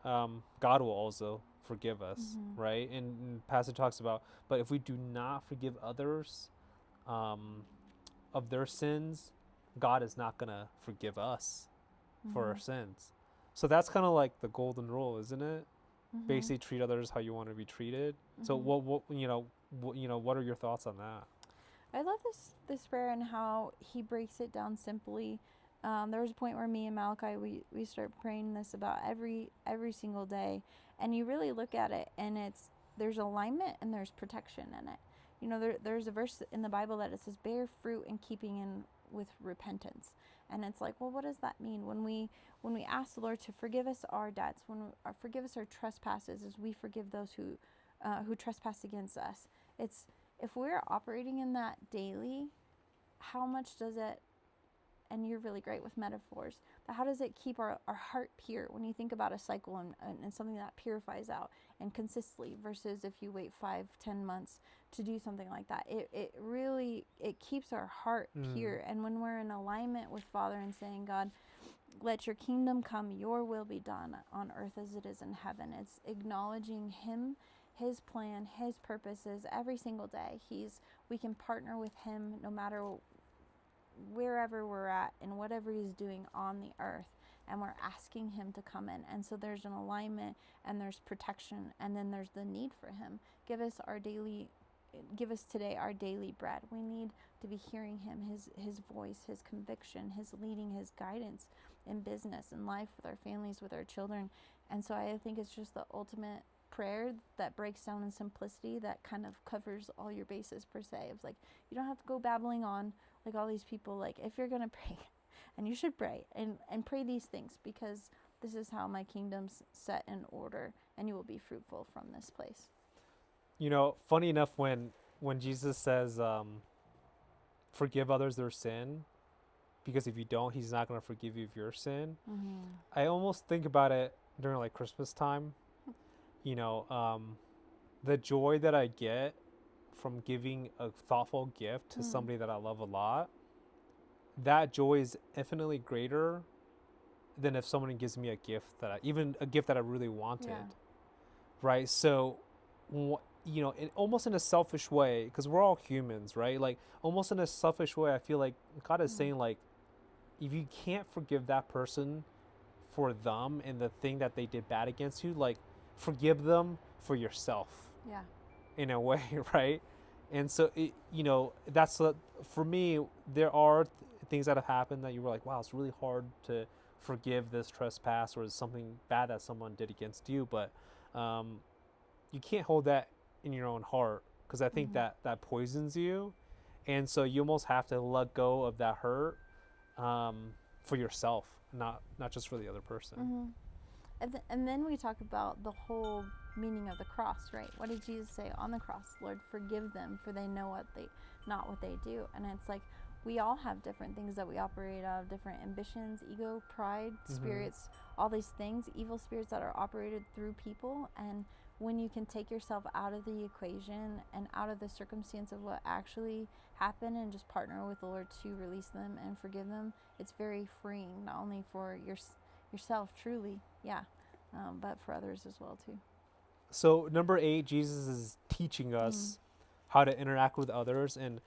God will also forgive us, right? And passage talks about, but if we do not forgive others of their sins, God is not gonna forgive us for our sins. So that's kind of like the golden rule, isn't it? Basically, treat others how you want to be treated. So what are your thoughts on that? I love this prayer and how he breaks it down simply. There was a point where me and Malachi, we start praying this about every single day, and you really look at it, and there's alignment and there's protection in it. There's a verse in the Bible that it says, bear fruit in keeping in with repentance. And it's like, well, what does that mean? When we ask the Lord to forgive us our debts, forgive us our trespasses, as we forgive those who trespass against us. It's, if we're operating in that daily, how much does it, and you're really great with metaphors, but how does it keep our heart pure when you think about a cycle and something that purifies out and consistently, versus if you wait 5-10 months to do something like that? It really keeps our heart pure. And when we're in alignment with Father and saying, God, let your kingdom come, your will be done on earth as it is in heaven. It's acknowledging Him, His plan, His purposes every single day. We can partner with Him no matter wherever we're at and whatever He's doing on the earth, and we're asking Him to come in. And so there's an alignment, and there's protection, and then there's the need for Him. Give us today our daily bread. We need to be hearing Him, His voice, His conviction, His leading, His guidance in business and life, with our families, with our children. And so I think it's just the ultimate prayer that breaks down in simplicity, that kind of covers all your bases per se. It's like, you don't have to go babbling on like all these people. Like, if you're gonna pray, And you should pray and pray these things, because this is how my kingdom's set in order, and you will be fruitful from this place. Funny enough, when Jesus says, forgive others their sin, because if you don't, he's not going to forgive you of your sin. I almost think about it during like Christmas time. The joy that I get from giving a thoughtful gift to somebody that I love a lot, that joy is infinitely greater than if someone gives me a gift even a gift that I really wanted. Right? So, almost in a selfish way, because we're all humans, right? Like almost in a selfish way, I feel like God is saying, like, if you can't forgive that person for them and the thing that they did bad against you, like forgive them for yourself. Yeah. In a way, right? And so, that's for me, there are things that have happened that you were like, wow, it's really hard to forgive this trespass or something bad that someone did against you. But you can't hold that in your own heart, because I think that poisons you. And so you almost have to let go of that hurt for yourself, not just for the other person. And then we talk about the whole meaning of the cross, right? What did Jesus say on the cross? Lord, forgive them, for they know not what they do. And it's like, we all have different things that we operate out of, different ambitions, ego, pride, spirits, all these things, evil spirits that are operated through people. And when you can take yourself out of the equation and out of the circumstance of what actually happened and just partner with the Lord to release them and forgive them, it's very freeing, not only for yourself truly, but for others as well too. So number 8, Jesus is teaching us how to interact with others and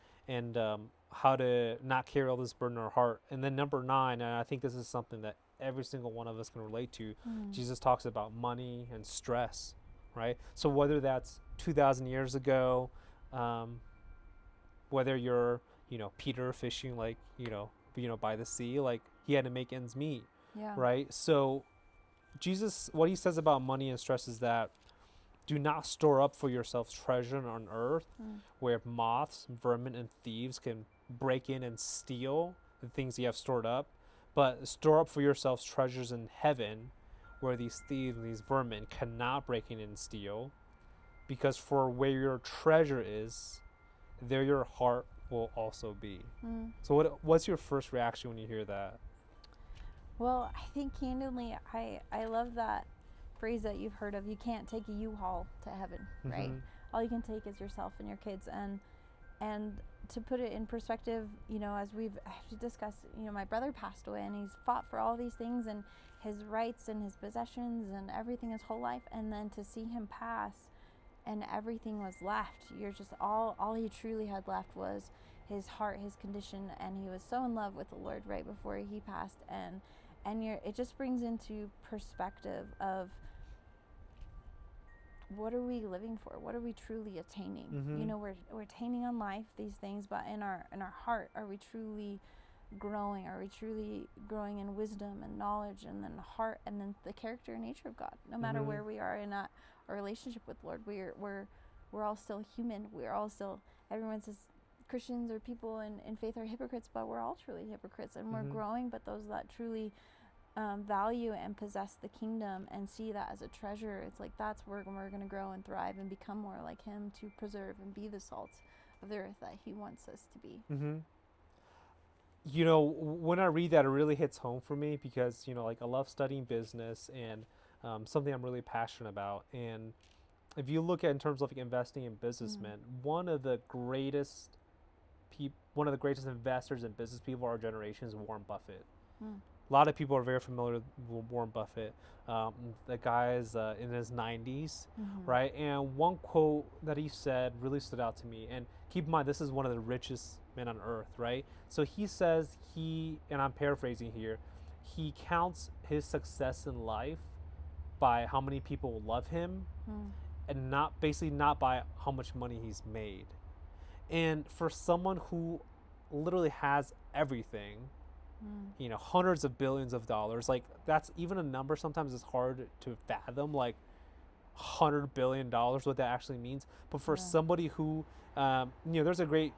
how to not carry all this burden in our heart. And then number 9, and I think this is something that every single one of us can relate to, Jesus talks about money and stress, right? So whether that's 2,000 years ago, whether you're, Peter fishing, like, by the sea, like he had to make ends meet, right? So Jesus, what he says about money and stress is that do not store up for yourselves treasure on earth, where moths, vermin, and thieves can break in and steal the things you have stored up, but store up for yourselves treasures in heaven, where these thieves and these vermin cannot break in and steal, because for where your treasure is, there your heart will also be. So what's your first reaction when you hear that? Well, I think candidly, I love that phrase that you've heard of, you can't take a U-Haul to heaven, right? All you can take is yourself and your kids. And to put it in perspective, as we've discussed, my brother passed away, and he's fought for all these things and his rights and his possessions and everything his whole life, and then to see him pass and everything was left, you're just all he truly had left was his heart, his condition, and he was so in love with the Lord right before he passed. And it just brings into perspective of, what are we living for? What are we truly attaining? We're attaining on life these things, but in our heart, are we truly growing? Are we truly growing in wisdom and knowledge, and then heart, and then the character and nature of God? No matter where we are in our relationship with the Lord, we're all still human. We're all still, everyone says Christians or people in faith are hypocrites, but we're all truly hypocrites, and we're growing. But those that truly value and possess the kingdom and see that as a treasure, it's like that's where we're going to grow and thrive and become more like him, to preserve and be the salt of the earth that he wants us to be. When I read that, it really hits home for me, because like I love studying business, and something I'm really passionate about. And if you look at in terms of like investing in businessmen, one of the greatest investors and business people of our generation is Warren Buffett. A lot of people are very familiar with Warren Buffett. The guy is in his 90s, right? And one quote that he said really stood out to me. And keep in mind, this is one of the richest men on earth, right? So he says and I'm paraphrasing here, he counts his success in life by how many people love him, and not by how much money he's made. And for someone who literally has everything, hundreds of billions of dollars, like that's even a number sometimes is hard to fathom, like $100 billion, what that actually means. But for somebody who, there's a great,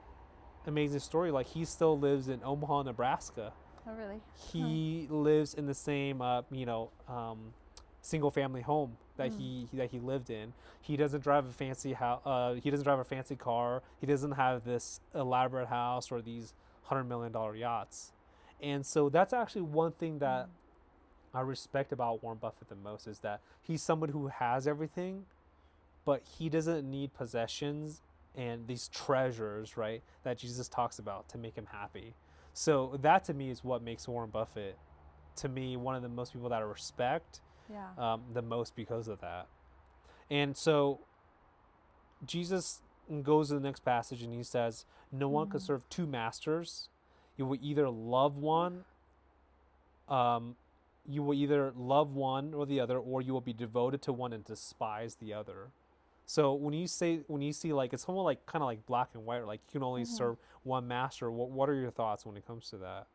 amazing story, like he still lives in Omaha, Nebraska, Oh, really? He lives in the same, single family home that he lived in. He doesn't drive a fancy house. He doesn't drive a fancy car. He doesn't have this elaborate house or these $100 million yachts. And so that's actually one thing that I respect about Warren Buffett the most, is that he's someone who has everything, but he doesn't need possessions and these treasures, right, that Jesus talks about to make him happy. So that to me is what makes Warren Buffett, to me, one of the most people that I respect Yeah. the most because of that. And so Jesus goes to the next passage and he says, no one can serve two masters. You will either love one, or the other, or you will be devoted to one and despise the other. So when you see like, it's almost like kind of like black and white, like you can only serve one master. What are your thoughts when it comes to that?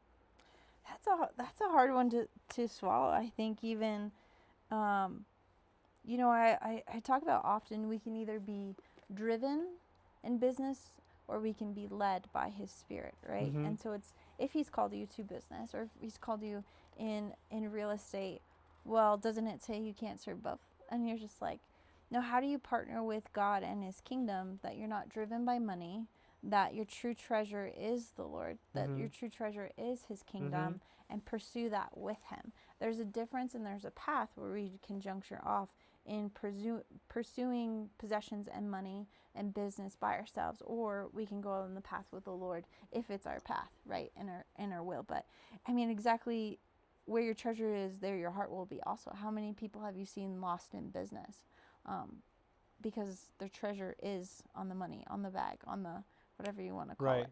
That's a hard one to swallow. I think even, I talk about often we can either be driven in business or we can be led by his spirit, right? Mm-hmm. And so it's, if he's called you to business or if he's called you in real estate, well, doesn't it say you can't serve both? And you're just like, no, how do you partner with God and his kingdom that you're not driven by money, that your true treasure is the Lord, that your true treasure is his kingdom, and pursue that with him? There's a difference and there's a path where we can juncture off in pursuing possessions and money and business by ourselves, or we can go on the path with the Lord if it's our path, right, in our will. But I mean, exactly where your treasure is, there your heart will be also. How many people have you seen lost in business because their treasure is on the money, on the bag, on the whatever you want to call it,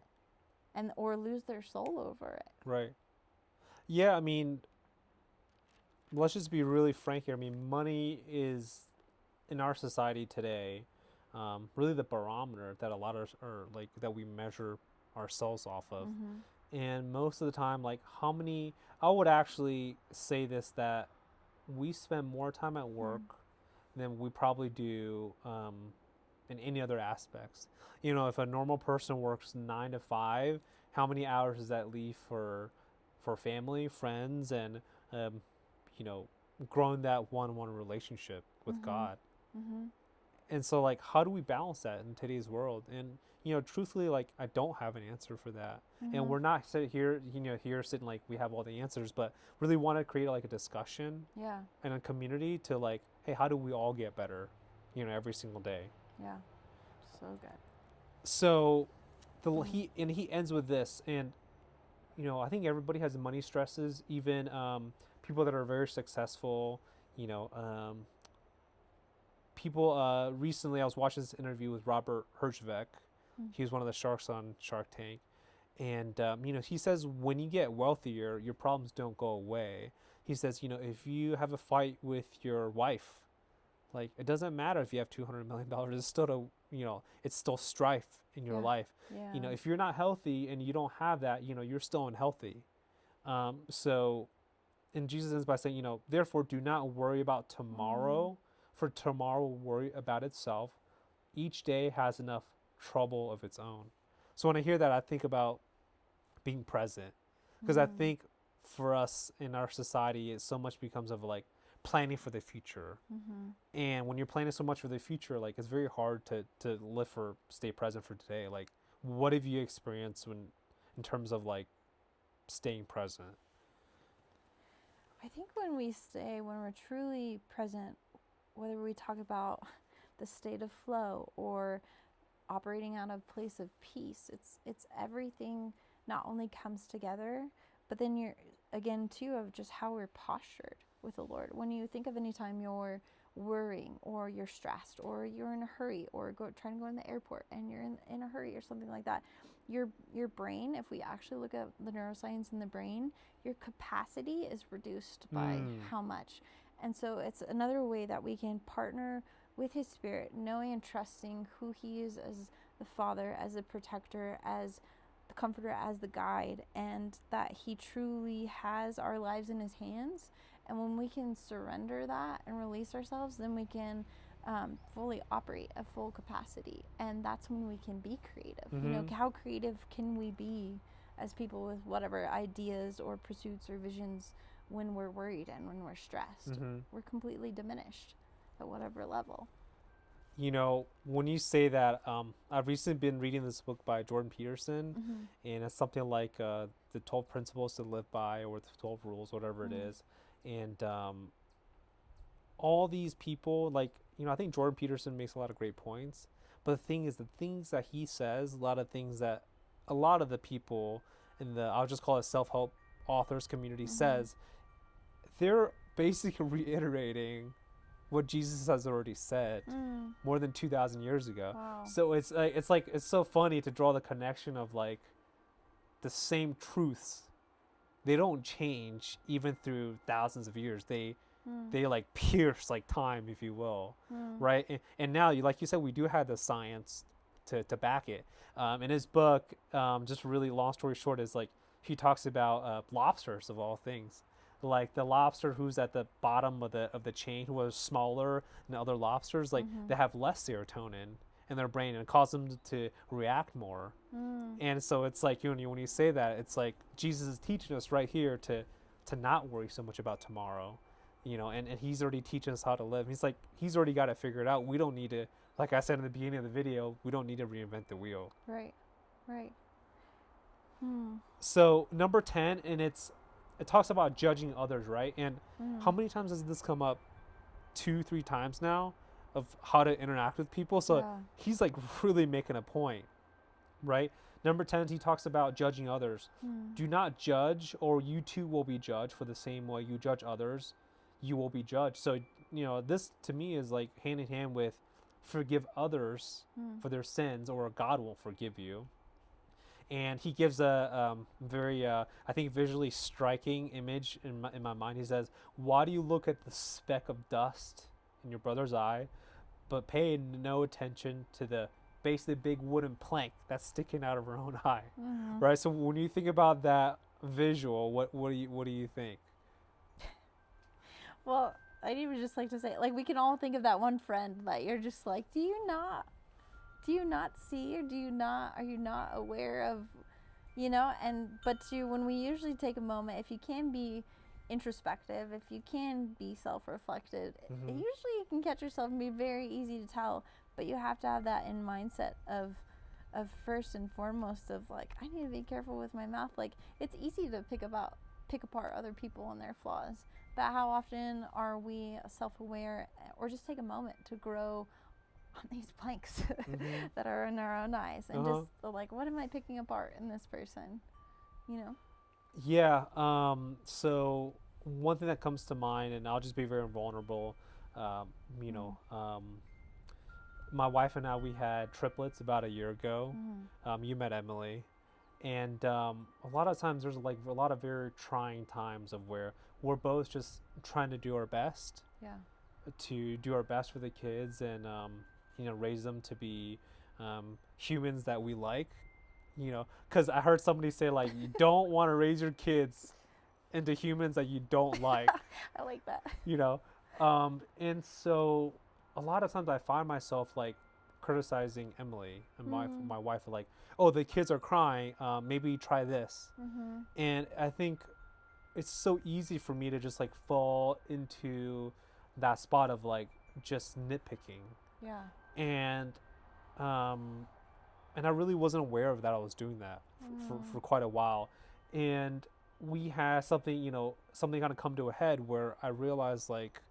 and or lose their soul over it? Right. Yeah, I mean, let's just be really frank here. I mean, money is, in our society today, really the barometer that a lot of are like that we measure ourselves off of. And most of the time, like I would actually say this, that we spend more time at work than we probably do in any other aspects. If a normal person works 9 to 5, how many hours does that leave for family, friends, and growing that one-on-one relationship with God? And so, like, how do we balance that in today's world? And truthfully, like, I don't have an answer for that. And we're not sitting like we have all the answers, but really want to create like a discussion, and a community to like, hey, how do we all get better, every single day? Yeah, so good. So he ends with this, and I think everybody has money stresses, even people that are very successful. People recently, I was watching this interview with Robert Herjavec. He was one of the sharks on Shark Tank, and he says when you get wealthier, your problems don't go away. He says, if you have a fight with your wife, like, it doesn't matter if you have $200 million. It's still it's still strife in your life. If you're not healthy and you don't have that, you're still unhealthy. So, and Jesus ends by saying, therefore do not worry about tomorrow, for tomorrow will worry about itself. Each day has enough trouble of its own. So when I hear that, I think about being present, because I think for us in our society, it so much becomes of like planning for the future. And when you're planning so much for the future, like, it's very hard to live for, stay present for today. Like, what have you experienced in terms of like staying present? I think when we're truly present, whether we talk about the state of flow or operating out of a place of peace, it's everything not only comes together, but then you're, again, too, of just how we're postured with the Lord. When you think of any time you're worrying or you're stressed or you're in a hurry or trying to go in the airport and you're in a hurry or something like that, your brain, if we actually look at the neuroscience in the brain, your capacity is reduced by how much. And so it's another way that we can partner with his spirit, knowing and trusting who he is as the Father, as a protector, as the comforter, as the guide, and that he truly has our lives in his hands. And when we can surrender that and release ourselves, then we can fully operate at full capacity. And that's when we can be creative. How creative can we be as people with whatever ideas or pursuits or visions when we're worried and when we're stressed. Mm-hmm. We're completely diminished at whatever level. You know, when you say that, I've recently been reading this book by Jordan Peterson, and it's something like the 12 Principles to Live By, or the 12 Rules, whatever it is. And all these people, like, you know, I think Jordan Peterson makes a lot of great points. But the thing is, the things that he says, a lot of things that a lot of the people in the, I'll just call it self-help authors community says, they're basically reiterating what Jesus has already said more than 2,000 years ago. Wow. So it's so funny to draw the connection of like the same truths. They don't change even through thousands of years. They like pierce like time, if you will, right? And now, like you said, we do have the science to back it. In his book, just really long story short, is like he talks about lobsters of all things. Like the lobster who's at the bottom of the chain, who was smaller than other lobsters, like they have less serotonin in their brain, and it causes them to react more. And so it's like, you know, when you say that, it's like Jesus is teaching us right here to not worry so much about tomorrow, you know, and he's already teaching us how to live. He's like, he's already got it figured out. We don't need to, like I said in the beginning of the video, we don't need to reinvent the wheel. Right. So number 10, and it talks about judging others, right? And how many times has this come up? 2-3 times now, of how to interact with people. So he's like really making a point, right? Number 10, he talks about judging others. Do not judge, or you too will be judged. For the same way you judge others, you will be judged. So, you know, this to me is like hand in hand with forgive others for their sins, or God will forgive you. And he gives a very, I think, visually striking image in my mind. He says, why do you look at the speck of dust in your brother's eye, but pay no attention to the basically big wooden plank that's sticking out of her own eye? Right? So when you think about that visual, what do you think? Well, I'd even just like to say, like, we can all think of that one friend that you're just like, do you not see, or are you not aware of, you know? But when we usually take a moment, if you can be introspective, if you can be self-reflected, usually you can catch yourself and be very easy to tell. But you have to have that in mindset of first and foremost of like, I need to be careful with my mouth. Like, it's easy to pick apart other people and their flaws, but how often are we self-aware, or just take a moment to grow on these planks that are in our own eyes, and just like, what am I picking apart in this person, you know? Yeah. So one thing that comes to mind, and I'll just be very vulnerable, you know, my wife and I, we had triplets about a year ago. You met Emily, and a lot of times there's like a lot of very trying times of where we're both just trying to do our best for the kids, and you know, raise them to be humans that we like, you know, because I heard somebody say, like, you don't want to raise your kids into humans that you don't like. I like that. You know, and so a lot of times I find myself like criticizing Emily and my wife, like, oh, the kids are crying, maybe try this. And I think it's so easy for me to just like fall into that spot of like just nitpicking. And I really wasn't aware of that. I was doing that for quite a while, and we had something kind of come to a head where I realized, like,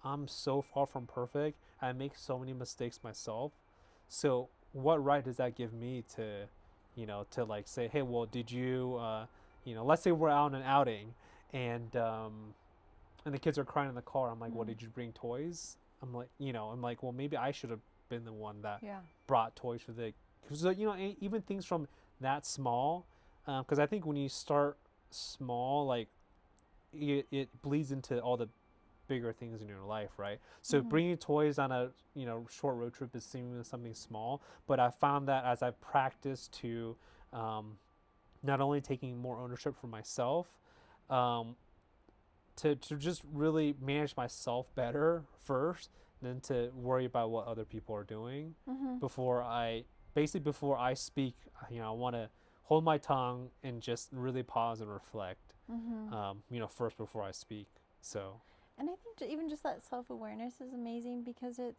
I'm so far from perfect. I make so many mistakes myself. So what right does that give me to, you know, to like say, hey, well, did you, you know, let's say we're out on an outing, and the kids are crying in the car. I'm like, well, did you bring toys? I'm like, well, maybe I should have been the one that brought toys for the, so, you know, even things from that small, because I think when you start small, like it bleeds into all the bigger things in your life, right? So bringing toys on a, you know, short road trip is seemingly something small, but I found that as I've practiced to not only taking more ownership for myself, to just really manage myself better first, than to worry about what other people are doing before I speak. You know, I want to hold my tongue and just really pause and reflect, first before I speak. So. And I think even just that self-awareness is amazing, because it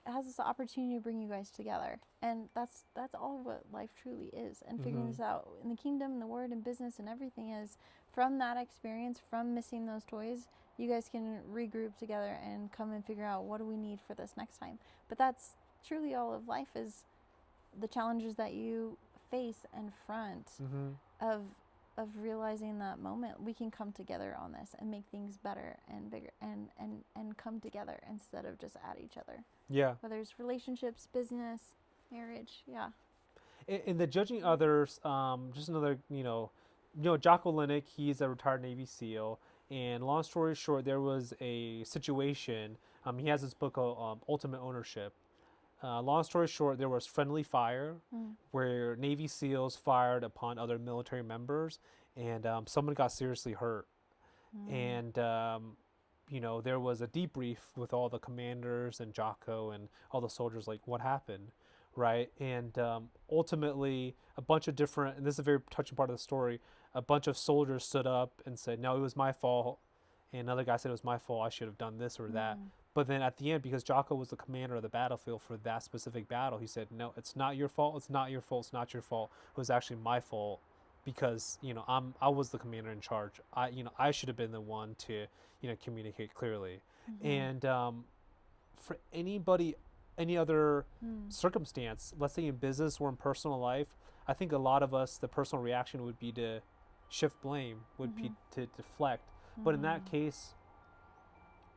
has this opportunity to bring you guys together, and that's all of what life truly is. And figuring this out in the kingdom and the word and business and everything is, from that experience, from missing those toys, you guys can regroup together and come and figure out, what do we need for this next time. But that's truly all of life, is the challenges that you face and front of realizing that moment we can come together on this and make things better and bigger, and come together instead of just at each other. Yeah. Whether it's relationships, business, marriage. Yeah. In the judging others, just another, Jocko Willink, he's a retired Navy SEAL. And long story short, there was a situation. He has this book called Ultimate Ownership. Long story short, there was friendly fire where Navy SEALs fired upon other military members, and someone got seriously hurt. And, there was a debrief with all the commanders and Jocko and all the soldiers, like, what happened, right? And ultimately, a bunch of different, and this is a very touching part of the story, a bunch of soldiers stood up and said, no, it was my fault. And another guy said, it was my fault, I should have done this or that. But then at the end, because Jocko was the commander of the battlefield for that specific battle, he said, no, it's not your fault, it's not your fault, it's not your fault. It was actually my fault, because, I was the commander in charge. I should have been the one to, communicate clearly. And for anybody, any other circumstance, let's say in business or in personal life, I think a lot of us, the personal reaction would be to shift blame, would be to deflect. But in that case,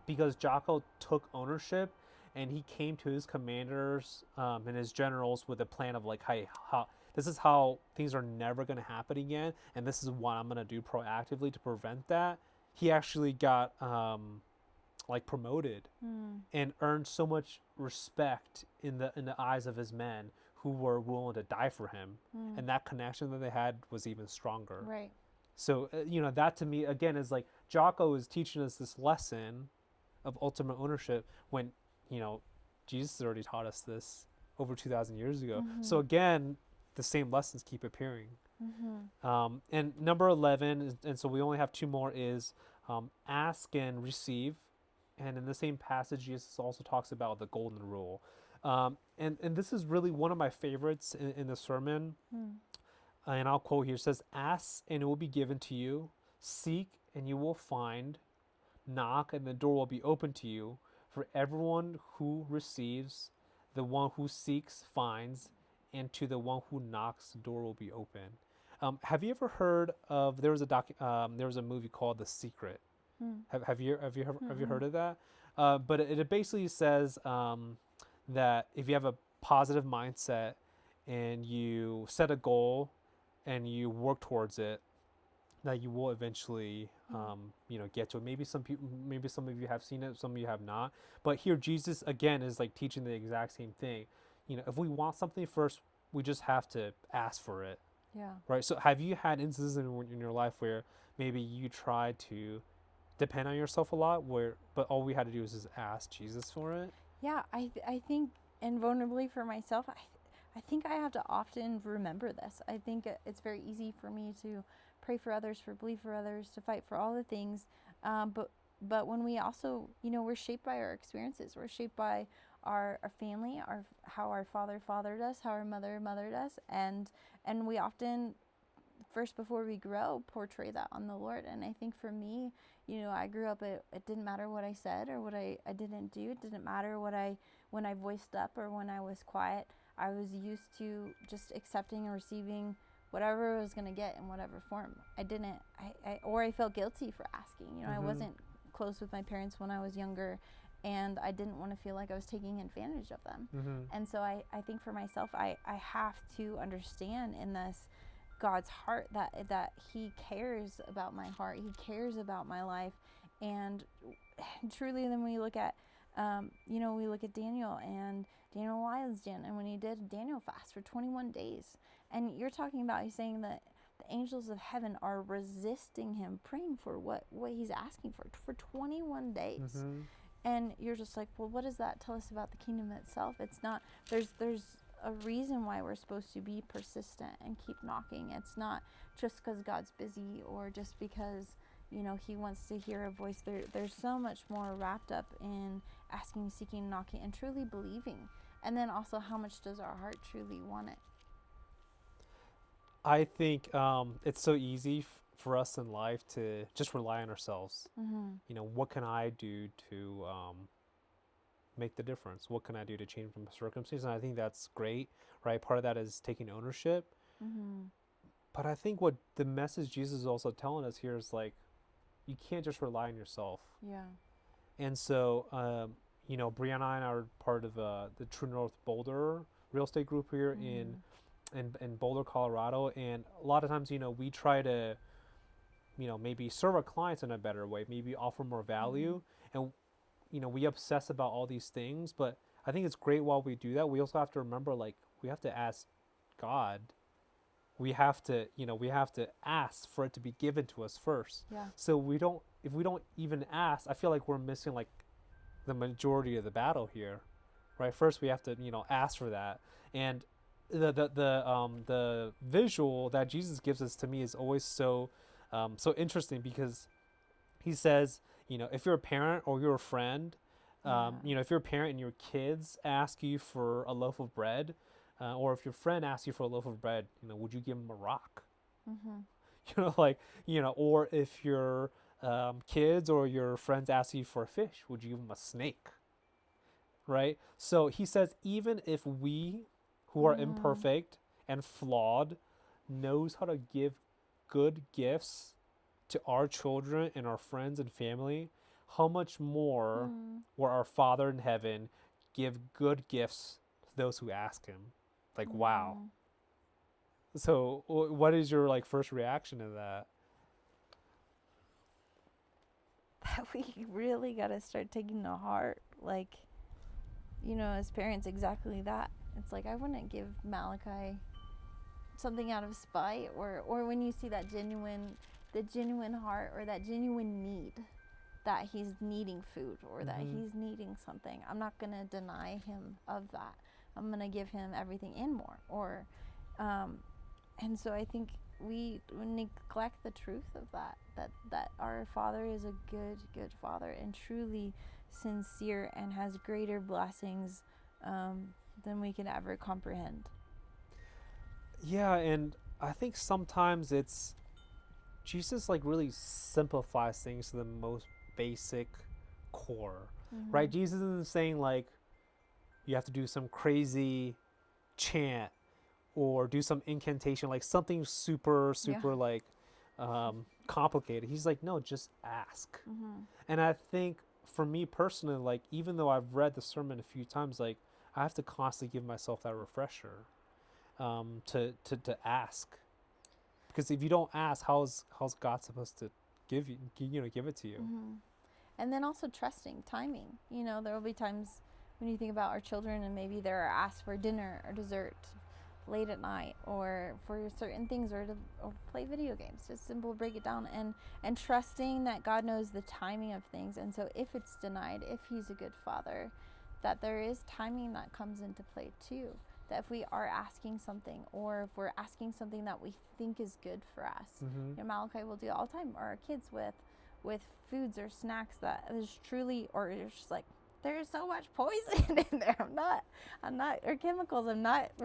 because Jocko took ownership and he came to his commanders and his generals with a plan of, like, hey, this is how things are never going to happen again, and this is what I'm going to do proactively to prevent that. He actually got promoted and earned so much respect in the eyes of his men, who were willing to die for him, and that connection that they had was even stronger. Right. So that to me again is like Jocko is teaching us this lesson of ultimate ownership, when Jesus already taught us this over 2,000 years ago. So again, the same lessons keep appearing. And number 11, and so we only have two more, is ask and receive. And in the same passage, Jesus also talks about the golden rule. And this is really one of my favorites in the sermon. And I'll quote here. It says, ask and it will be given to you. Seek and you will find. Knock and the door will be open to you. For everyone who receives, the one who seeks finds, and to the one who knocks, the door will be open. Have you ever heard of, there was a movie called The Secret. Have you heard of that? But it basically says that if you have a positive mindset and you set a goal and you work towards it, that you will eventually get to it. Maybe some of you have seen it, some of you have not. But here Jesus again is like teaching the exact same thing. If we want something first, we just have to ask for it. Yeah. Right. So have you had instances in your life where maybe you tried to depend on yourself a lot, but all we had to do was just ask Jesus for it? Yeah, I think, and vulnerably for myself, I think I have to often remember this. I think it's very easy for me to pray for others, for believe for others, to fight for all the things. But when we also, we're shaped by our experiences. We're shaped by our family, how our father fathered us, how our mother mothered us, and we often, first before we grow, portray that on the Lord. And I think for me, I grew up, it didn't matter what I said or what I didn't do. It didn't matter when I voiced up or when I was quiet. I was used to just accepting and receiving whatever I was going to get in whatever form. I felt guilty for asking. I wasn't close with my parents when I was younger, and I didn't want to feel like I was taking advantage of them. And so I think for myself, I have to understand in this God's heart that He cares about my heart. He cares about my life. And truly, then we look at, we look at Daniel and Daniel Lion's Den, and when he did Daniel fast for 21 days. And you're talking about, he's saying that the angels of heaven are resisting him, praying for what he's asking for 21 days. And you're just like, well, what does that tell us about the kingdom itself? It's not, there's a reason why we're supposed to be persistent and keep knocking. It's not just because God's busy or just because, he wants to hear a voice. There's so much more wrapped up in asking, seeking, knocking, and truly believing. And then also, how much does our heart truly want it? I think it's so easy for us in life to just rely on ourselves. What can I do to make the difference? What can I do to change my circumstances? And I think that's great, right? Part of that is taking ownership. But I think what the message Jesus is also telling us here is like, you can't just rely on yourself. Yeah. And so, Briana and I are part of the True North Boulder real estate group here in Boulder, Colorado. And a lot of times, we try to, maybe serve our clients in a better way, maybe offer more value. And, we obsess about all these things. But I think it's great while we do that. We also have to remember, like, we have to ask God. We have to ask for it to be given to us first. Yeah. So if we don't even ask, I feel like we're missing like the majority of the battle here, right? First we have to, ask for that. And the visual that Jesus gives us to me is always so interesting, because he says, if you're a parent or you're a friend, if you're a parent and your kids ask you for a loaf of bread, or if your friend asks you for a loaf of bread, would you give them a rock? Or if your kids or your friends ask you for a fish, would you give them a snake? Right? So he says, even if we who are imperfect and flawed knows how to give good gifts to our children and our friends and family, how much more will our Father in heaven give good gifts to those who ask him? Like, wow. So what is your first reaction to that? That we really got to start taking to heart, as parents, exactly that. It's like, I wouldn't give Malachi something out of spite, or when you see the genuine heart or that genuine need, that he's needing food or that he's needing something. I'm not going to deny him of that. I'm going to give him everything and more. And so I think we neglect the truth of that our Father is a good Father and truly sincere and has greater blessings than we can ever comprehend. Yeah, and I think sometimes it's Jesus really simplifies things to the most basic core, right? Jesus isn't saying you have to do some crazy chant or do some incantation, something super complicated. He's like, no, just ask. And I think for me personally, even though I've read the sermon a few times, I have to constantly give myself that refresher to ask, because if you don't ask, how's God supposed to give it to you? And then also trusting timing. There will be times when you think about our children and maybe they're asked for dinner or dessert late at night, or for certain things, or play video games. Just simple, break it down, and trusting that God knows the timing of things. And so if it's denied, if he's a good Father, that there is timing that comes into play too. That if we are asking something, or if we're asking something that we think is good for us, Malachi will do all the time, or our kids with foods or snacks that is truly, or it's just there's so much poison in there. I'm not, or chemicals. We're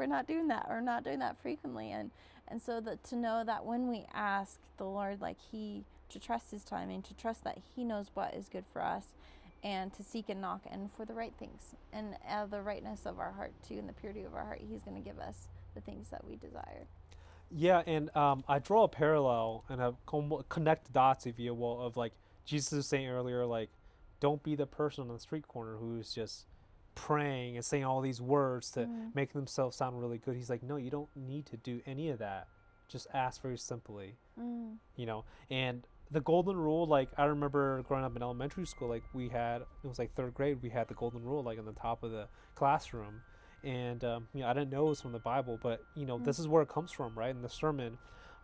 not doing that. We're not doing that frequently. And so to know that when we ask the Lord, to trust his timing, to trust that he knows what is good for us, and to seek and knock, and for the right things, and the rightness of our heart too, and the purity of our heart, he's going to give us the things that we desire. Yeah, and I draw a parallel and I connect the dots, if you will, of Jesus was saying earlier, don't be the person on the street corner who's just praying and saying all these words to make themselves sound really good. He's like, no, you don't need to do any of that. Just ask very simply, and the golden rule, I remember growing up in elementary school, we had, it was third grade, we had the golden rule, on the top of the classroom. And, I didn't know it was from the Bible, but, this is where it comes from, right? And the sermon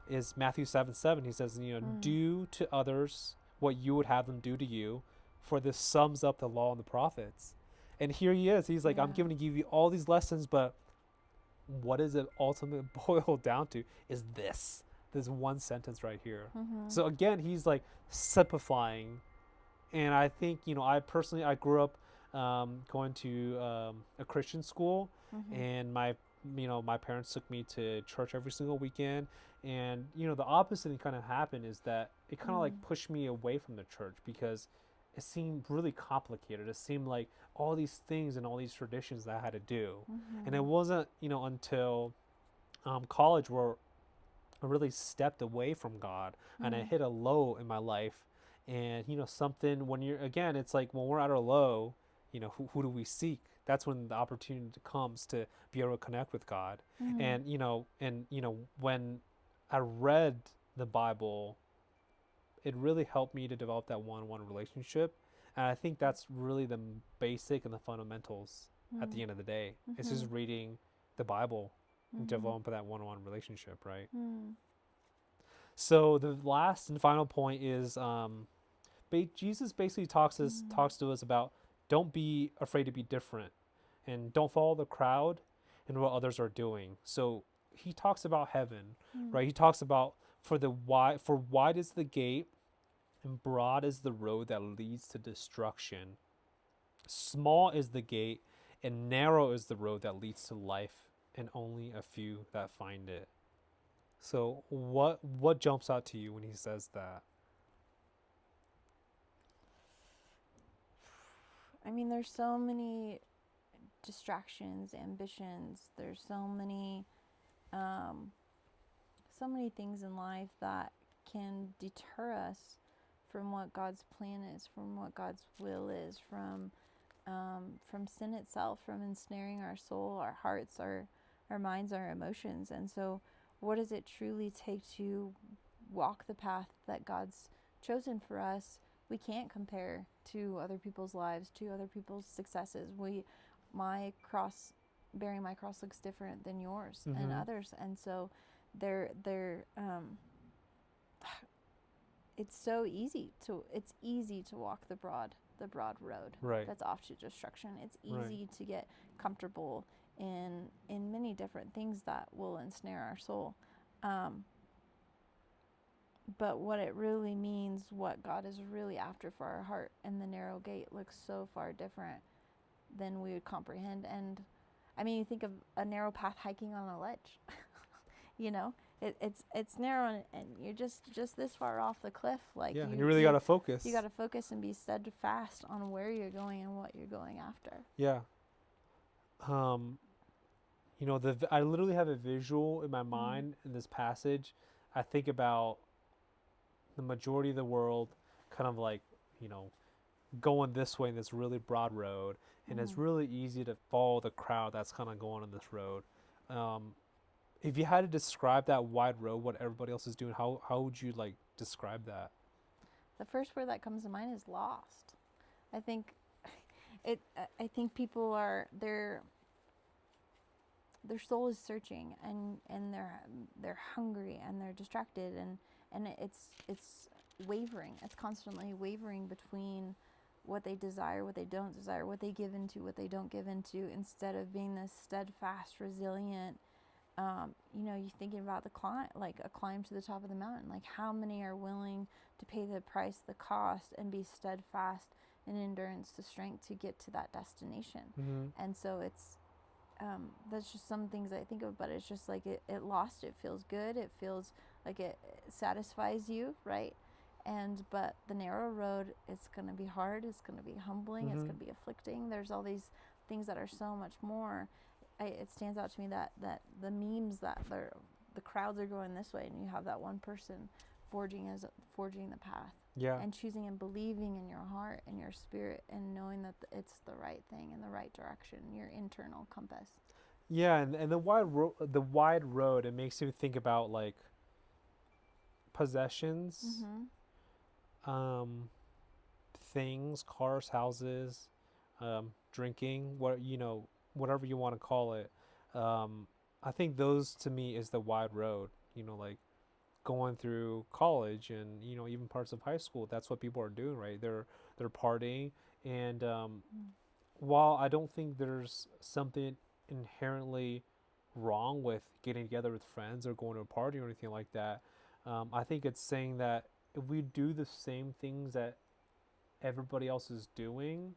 is Matthew 7:7. He says, do to others what you would have them do to you, for this sums up the law and the prophets. And here he is. He's like, I'm going to give you all these lessons, but what does it ultimately boil down to is this one sentence right here. So again, he's like simplifying. And I think, I grew up going to a Christian school, and my parents took me to church every single weekend. And the opposite thing kind of happened is that it kind of like pushed me away from the church because it seemed really complicated. It seemed like all these things and all these traditions that I had to do. And it wasn't until college where I really stepped away from God, and I hit a low in my life. And something, when you're, again, it's like when we're at our low, who do we seek? That's when the opportunity comes to be able to connect with God. And when I read the Bible, it really helped me to develop that one-on-one relationship. And I think that's really the basic and the fundamentals at the end of the day. It's just reading the Bible and developing that one-on-one relationship, right? So the last and final point is Jesus basically talks to us about, don't be afraid to be different, and don't follow the crowd and what others are doing. So he talks about heaven, right? He talks about for wide is the gate and broad is the road that leads to destruction. Small is the gate and narrow is the road that leads to life, and only a few that find it. So what jumps out to you when he says that? I mean, there's so many distractions, ambitions. There's so many things in life that can deter us from what God's plan is, from what God's will is, from sin itself, from ensnaring our soul, our hearts, our minds, our emotions. And so what does it truly take to walk the path that God's chosen for us? We can't compare to other people's lives, to other people's successes. Bearing my cross looks different than yours and others. And so it's easy to walk the broad road, right, that's off to destruction. It's easy to get comfortable in many different things that will ensnare our soul. But what it really means, what God is really after for our heart, and the narrow gate looks so far different than we would comprehend. And I mean, you think of a narrow path hiking on a ledge. It's narrow, and you're just this far off the cliff. Like, you really got to focus. You got to focus and be steadfast on where you're going and what you're going after. Yeah. I literally have a visual in my mind in this passage. I think about the majority of the world kind of like, going this way in this really broad road, and it's really easy to follow the crowd that's kind of going on this road. If you had to describe that wide road, what everybody else is doing, how would you like describe that? The first word that comes to mind is lost. I think people are, their soul is searching, and they're hungry, and they're distracted, and it's wavering. It's constantly wavering between what they desire, what they don't desire, what they give into, what they don't give into, instead of being this steadfast, resilient. You're thinking about the climb, like a climb to the top of the mountain. Like, how many are willing to pay the price, the cost, and be steadfast in endurance to strength to get to that destination? And so it's that's just some things I think of, but it's just like it lost. It feels good. It feels like it satisfies you, right? But the narrow road is going to be hard. It's going to be humbling. It's going to be afflicting. There's all these things that are so much more. It stands out to me that the memes that the crowds are going this way, and you have that one person forging the path. Yeah. And choosing and believing in your heart and your spirit, and knowing that it's the right thing in the right direction, your internal compass. Yeah, and the wide road, it makes you think about like possessions, things, cars, houses, drinking, whatever you want to call it. I think those to me is the wide road. Like going through college and even parts of high school. That's what people are doing, right? They're partying, and while I don't think there's something inherently wrong with getting together with friends or going to a party or anything like that. I think it's saying that if we do the same things that everybody else is doing,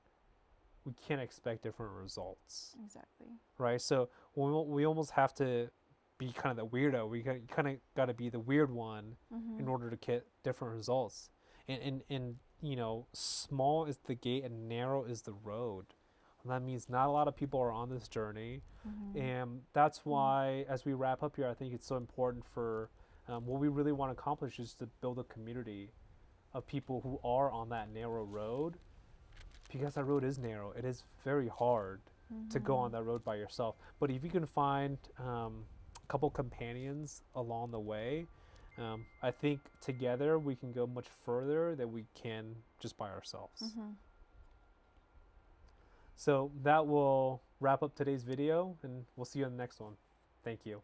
we can't expect different results. Exactly. Right? So we almost have to be kind of the weirdo. We kind of got to be the weird one in order to get different results. And small is the gate and narrow is the road. And that means not a lot of people are on this journey. And that's why, as we wrap up here, I think it's so important for what we really want to accomplish is to build a community of people who are on that narrow road, because that road is narrow. It is very hard to go on that road by yourself. But if you can find a couple companions along the way, I think together we can go much further than we can just by ourselves. So that will wrap up today's video, and we'll see you in the next one. Thank you.